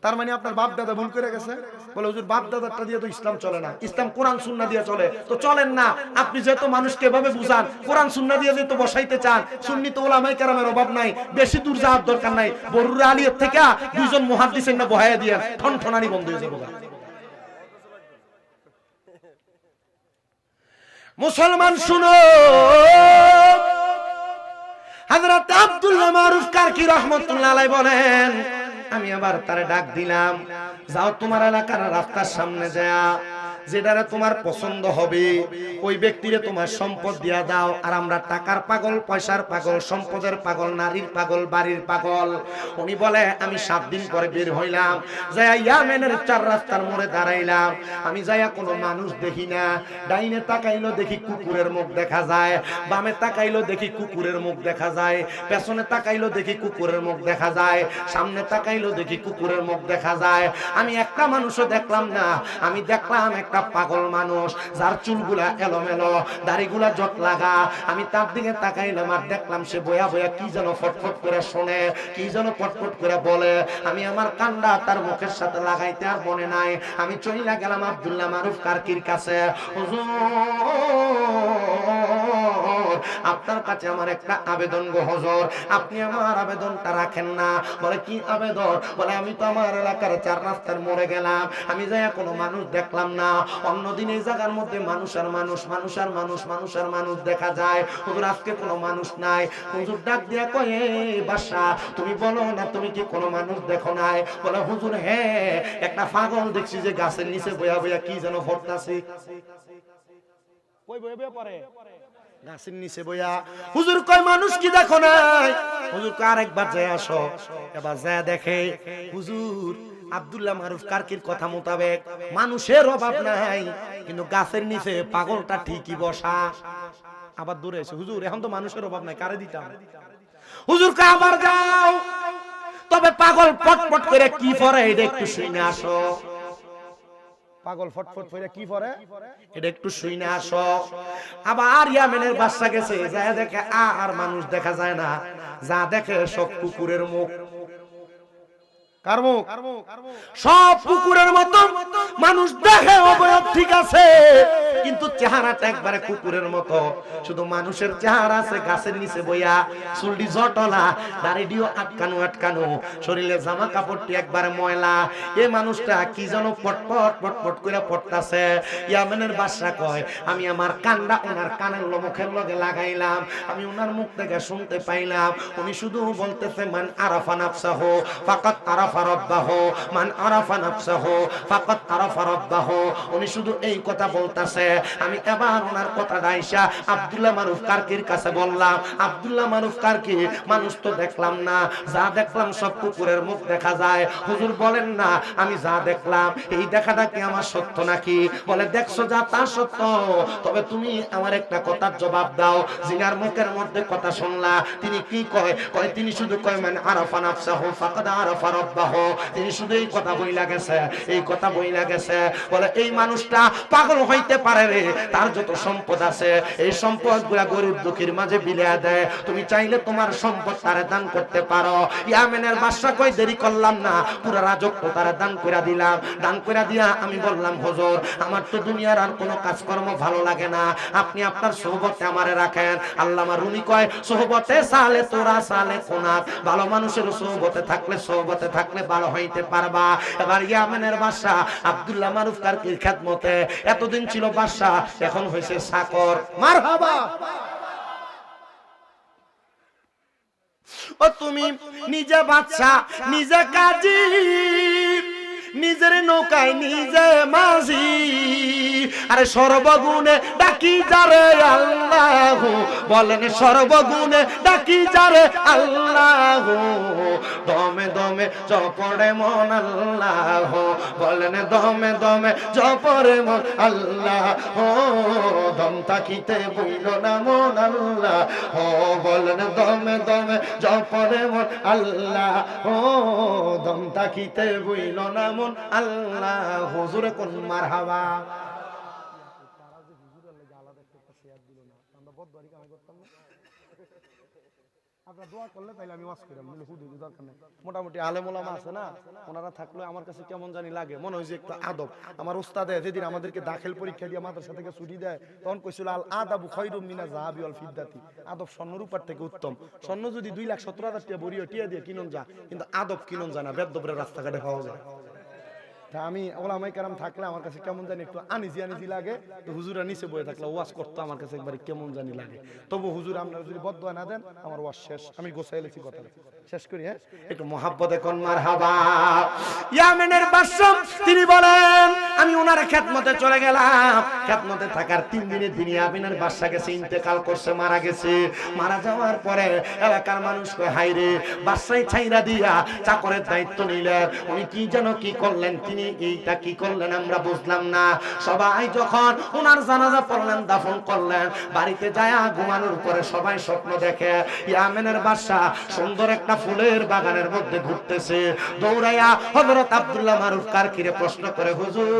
তার মানে আপনার বাপ দাদা ভুল করে গেছে। বলে হুজুর বাপ দাদাটা দিয়ে তো ইসলাম চলে না, ইসলাম কোরআন সুন্নাহ দিয়ে চলে। তো চলেন না, আপনি যেহেতু মানুষকে এভাবে বুঝান, কোরআন সুন্নাহ দিয়ে যেহেতু বসাইতে চান, সুন্নি তো উলামায়ে কেরামের অভাব নাই, বেশি দূর যাওয়ার দরকার নাই, বরুরা আলিয়ার থেকে দুইজন মুহাদ্দিসের না বহায়া দিয়ে ঠনঠনানি বন্ধ হয়ে যাবে। মুসলমান শুনো, হযরত আব্দুল্লাহ মারুফ কারকি রাহমাতুল্লাহ আলাইহি বলেন, আমি আবার তারে ডাক দিলাম, যাও তোমার এলাকার রাস্তার সামনে যা, যেটারে তোমার পছন্দ হবে ওই ব্যক্তিরে তোমার সম্পদ দিয়া দাও। আর আমরা টাকার পাগল, পয়সার পাগল, সম্পদের পাগল, নারীর পাগল, বাড়ির পাগল। উনি বলে আমি 7 দিন পরে বের হইলাম, যাইয়া ইয়ামেনের 4 রাস্তার মোড়ে দাঁড়াইলাম। আমি যাইয়া কোনো মানুষ দেখি না, ডাইনে তাকাইলো দেখি কুকুরের মুখ দেখা যায়, বামে তাকাইলো দেখি কুকুরের মুখ দেখা যায়, পেছনে তাকাইলো দেখি কুকুরের মুখ দেখা যায়, সামনে তাকাইলো দেখি কুকুরের মুখ দেখা যায়। আমি একটা মানুষও দেখলাম না, আমি দেখলাম একটা পাগল মানুষ, যার চুলগুলা এলোমেলো, দাড়িগুলা জট লাগা। আমি তার দিকে তাকাইলাম আর দেখলাম সে বয়া বয়া কি যেন ফটফট করে শোনে, কি যেন ফটফট করে বলে। আমি আমার কান্ডা তার মুখের সাথে লাগাইতে আর মনে নাই। আমি চইলা গেলাম আব্দুল্লাহ মারুফ কারকির কাছে। হুজুর আপনার কাছে আমার একটা আবেদন গো হুজুর, আপনি আমার আবেদনটা রাখেন না। বলে কি আবেদন? বলে আমি তো আমার এলাকার 4 রাস্তার মোড়ে গেলাম, আমি যাইয়া কোনো মানুষ দেখলাম না। অন্যদিন এই জায়গার মধ্যে মানুষ আর মানুষ, মানুষ আর মানুষ, মানুষ আর মানুষ দেখা যায়। হুজুর আজকে কোনো মানুষ নাই। হুজুর ডাক দিয়া কয়, এই বাদশা তুমি বলো না তুমি কি কোনো মানুষ দেখো নাই? বলে হুজুর হ্যাঁ, একটা পাগল দেখছি যে গাছের নিচে বয়া বয়া কি যেন ফটতাছে। কই বয়া বয়া পড়ে? গাছের নিচে বয়া। হুজুর কয় মানুষ কি দেখো নাই? হুজুর কয় আরেকবার যায় আসো। এবার যায় দেখে হুজুর আব্দুল্লাহ মারুফ কারকির কথা মোতাবেক মানুষের অভাব নাই, কিন্তু গাছের নিচে পাগলটা ঠিকই বসা। আবার দূরে এসে হুজুর এখন তো মানুষের অভাব নাই, কারে দিতাম? হুজুর কয় আবার যাও, তবে পাগল পটপট করে কি পড়ে এটা একটু শুনে আসো। পাগল ফটফট করে কি পড়ে এটা একটু শুনে আসো। আবার ইয়ামেনের বাদশা গেছে, যায় দেখে আর মানুষ দেখা যায় না, যা দেখে সব কুকুরের মুখ। কার মুখ? সব কুকুরের মতো মানুষ দেখে, অবয়ব ঠিক আছে কিন্তু চেহারাটা একবারে কুকুরের মতো। শুধু মানুষের চেহারা আছে, গাছের নিচে বইয়া, চুলটি জটলা, দাড়িটিও আটকানো আটকানো, শরীরে জামা কাপড়টি একবারে ময়লা। এই মানুষটা কি যেন পটপট পটপট করে পড়তাছে। ইয়ামেনের বাদশা কয়, আমি আমার কানটা ওনার কানের মুখের লগে লাগাইলাম, আমি ওনার মুখ থেকে শুনতে পাইলাম উনি শুধু বলতেছে মান আরাফা নাফসাহু ফাকাত আরাফা রাব্বাহু, মান আরাফা নাফসাহু ফাকাত আরাফা রাব্বাহু। উনি শুধু এই কথা বলতাছে। আমি এবার ওনার কথা ডাইসা আব্দুল্লাহ মারুফ কারকির কাছে বললাম, আব্দুল্লাহ মারুফ কারকি মানুষ তো দেখলাম না, যা দেখলাম সব কুকুরের মুখ দেখা যায়। হুজুর বলেন না আমি যা দেখলাম এই দেখাটা কি আমার সত্য নাকি? বলে দেখছো যা তা সত্য, তবে তুমি আমার একটা কথার জবাব দাও। জিনার মুখের মধ্যে কথা শুনলা, তিনি কি কয়? কয় তিনি শুধু কয় মান আরাফা নাফসাহু ফাকাদ আরাফা রাব্বাহু। তিনি শুধু এই কথা বইলা গেছে, এই কথা বইলা গেছে। বলে এই মানুষটা পাগল হইতে পারে রে, তার যত সম্পদ আছে এই সম্পদগুলা গরিব দুঃখীর মাঝে বিলিয়ে দেয়। তুমি চাইলে তোমার সম্পদ তারে দান করতে পারো। ইয়ামেনের বাদশা কই দেরি করলাম না, পুরো রাজত্ব তারে দান করে দিলাম। দান করে দিয়া আমি বললাম হুজুর আমার তো দুনিয়ার আর কোনো কাজকর্ম ভালো লাগে না, আপনি আপনার সোহবতে আমারে রাখেন। আল্লামা রুমি কয় সোহবতে সালে তোরা সালে কোনাত, ভালো মানুষের সোহবতে থাকলে ভালো হইতে পারবা। এবার ইয়ামেনের বাদশা আব্দুল্লাহ মারুফ কারকির খেদমতে এতদিন ছিল বাদশা, এখন হইছে চাকর। মারহাবা। ও তুমি নিজে বাদশা, নিজে কাজী, নিজের নৌকায় নিজে মাঝি, আরে সর্বগুণে ডাকি যারে আল্লাহ, বলেন সর্বগুণে ডাকি যারে আল্লাহ, দমে দমে জপরে মন আল্লাহ, বলেন দমে দমে জপরে মন আল্লাহ, দম তাকিতে বইল না মন আল্লাহ, বলেন দমে দমে জপরে মন আল্লাহ, দম তাকিতে বইল না মন আল্লাহ। হুজুরে কোন মারহাবা। আপনারা দোয়া করলে তাইলে আমি ওয়াজ করি, আমি হুদুর দরকার নেই। মোটামুটি আলেম ওলামা আছে না, ওনারা থাকলে আমার কাছে কেমন জানি লাগে, মনে হয় যে একটা আদব। আমার উস্তাদে যেদিন আমাদেরকে দাখিল পরীক্ষা দিয়ে মাদ্রাসা থেকে ছুটি দেয়, তখন কইছিল আল আদাবু খায়রুম মিনাজ যাহাবি ওয়াল ফিদ্দাতি, আদব স্বর্ণ রূপার থেকে উত্তম। স্বর্ণ যদি 2,17,000 টাকা বড়িও টিয়া দিয়ে কিনুন যা, কিন্তু আদব কিনুন যায় না, বেদবরের রাস্তাঘাটে পাওয়া যায়। আমি ওলামায়ে কেরাম থাকলে আমার কাছে কেমন জানি একটু আনিজি আনিজি লাগে। তো হুজুরা নিচে বসে থাকলে ওয়াজ করতে আমার কাছে একবার কেমন জানি লাগে। তবু হুজুর আপনারা যদি বদদোয়া না দেন, আমার ওয়াজ শেষ। আমি গোছাই লেছি কথা, শেষ করি। হ্যাঁ, একটু মুহাব্বতে কোন মারহাবা। ইয়ামেনের বাদশা তিনি বলেন, আমি ওনার খেদমতে চলে গেলাম। খেদমতে থাকার 3 দিনে তিনি ইয়ামেনের বাদশা গেছে, ইন্তেকাল করছে, মারা গেছে। মারা যাওয়ার পরে এলাকার মানুষ কয়, হাই রে, বাদশাই ছাইরা দিয়া চাকরের দায়িত্ব নিলেন, উনি কি যেন কি করলেন, তিনি এইটা কি করলেন আমরা বুঝলাম না। সবাই যখন ওনার জানাজা পড়লেন, দাফন করলেন, বাড়িতে যায় ঘুমানোর পরে সবাই স্বপ্ন দেখে ইয়ামেনের বাদশা সুন্দর একটা ফুলের বাগানের মধ্যে ঘুরতেছে। দৌড়াইয়া হযরত আব্দুল্লাহ মারুফ কারকিরে প্রশ্ন করে, হুজুর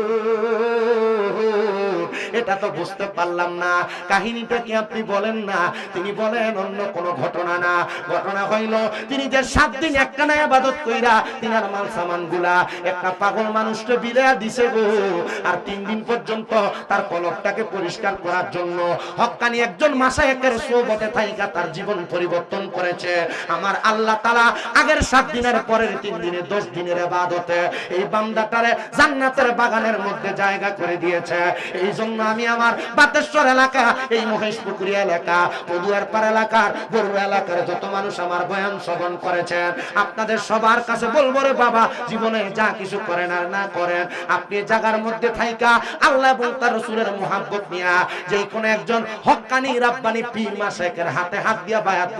এটা তো বুঝতে পারলাম না, কাহিনীটা কি আপনি বলেন না? তিনি বলেন, অন্য কোনো ঘটনা না, ঘটনা হইল তিনি যে 7 দিন একটানা ইবাদত কইরা তিনার মাল সামান গুলা একটা পাগল মানুষকে বিলিয়ে দিছে গো। আর 3 দিন পর্যন্ত তার কলবটাকে পরিষ্কার করার জন্য হক্কানি একজন মাশায়েখের সোহবতে থাইকা তার জীবন পরিবর্তন করেছে আমার আল্লাহ তাআলা। আগের 7 দিনের পরের 3 দিনে 10 দিনের ইবাদতে এই বান্দাটারে জান্নাতের বাগানের মধ্যে জায়গা করে দিয়েছে। এই জন্য আমি আমার বাতেশ্বর এলাকা, এই মহেশপুকুরি এলাকা, পদুয়ারপাড় এলাকার, বড়ুয়া এলাকার যত মানুষ আমার বয়ান শ্রবণ করেছেন, আপনাদের সবার কাছে বলবো রে বাবা, জীবনে যা কিছু করেন আর না করেন, আপনি জায়গার মধ্যে থাইকা আল্লাহ এবং তার রাসূলের মুহাব্বত নিয়া যে কোনো একজন হক্কানি রাব্বানি পীর মাশায়েখের হাতে হাত দিয়া বায়াত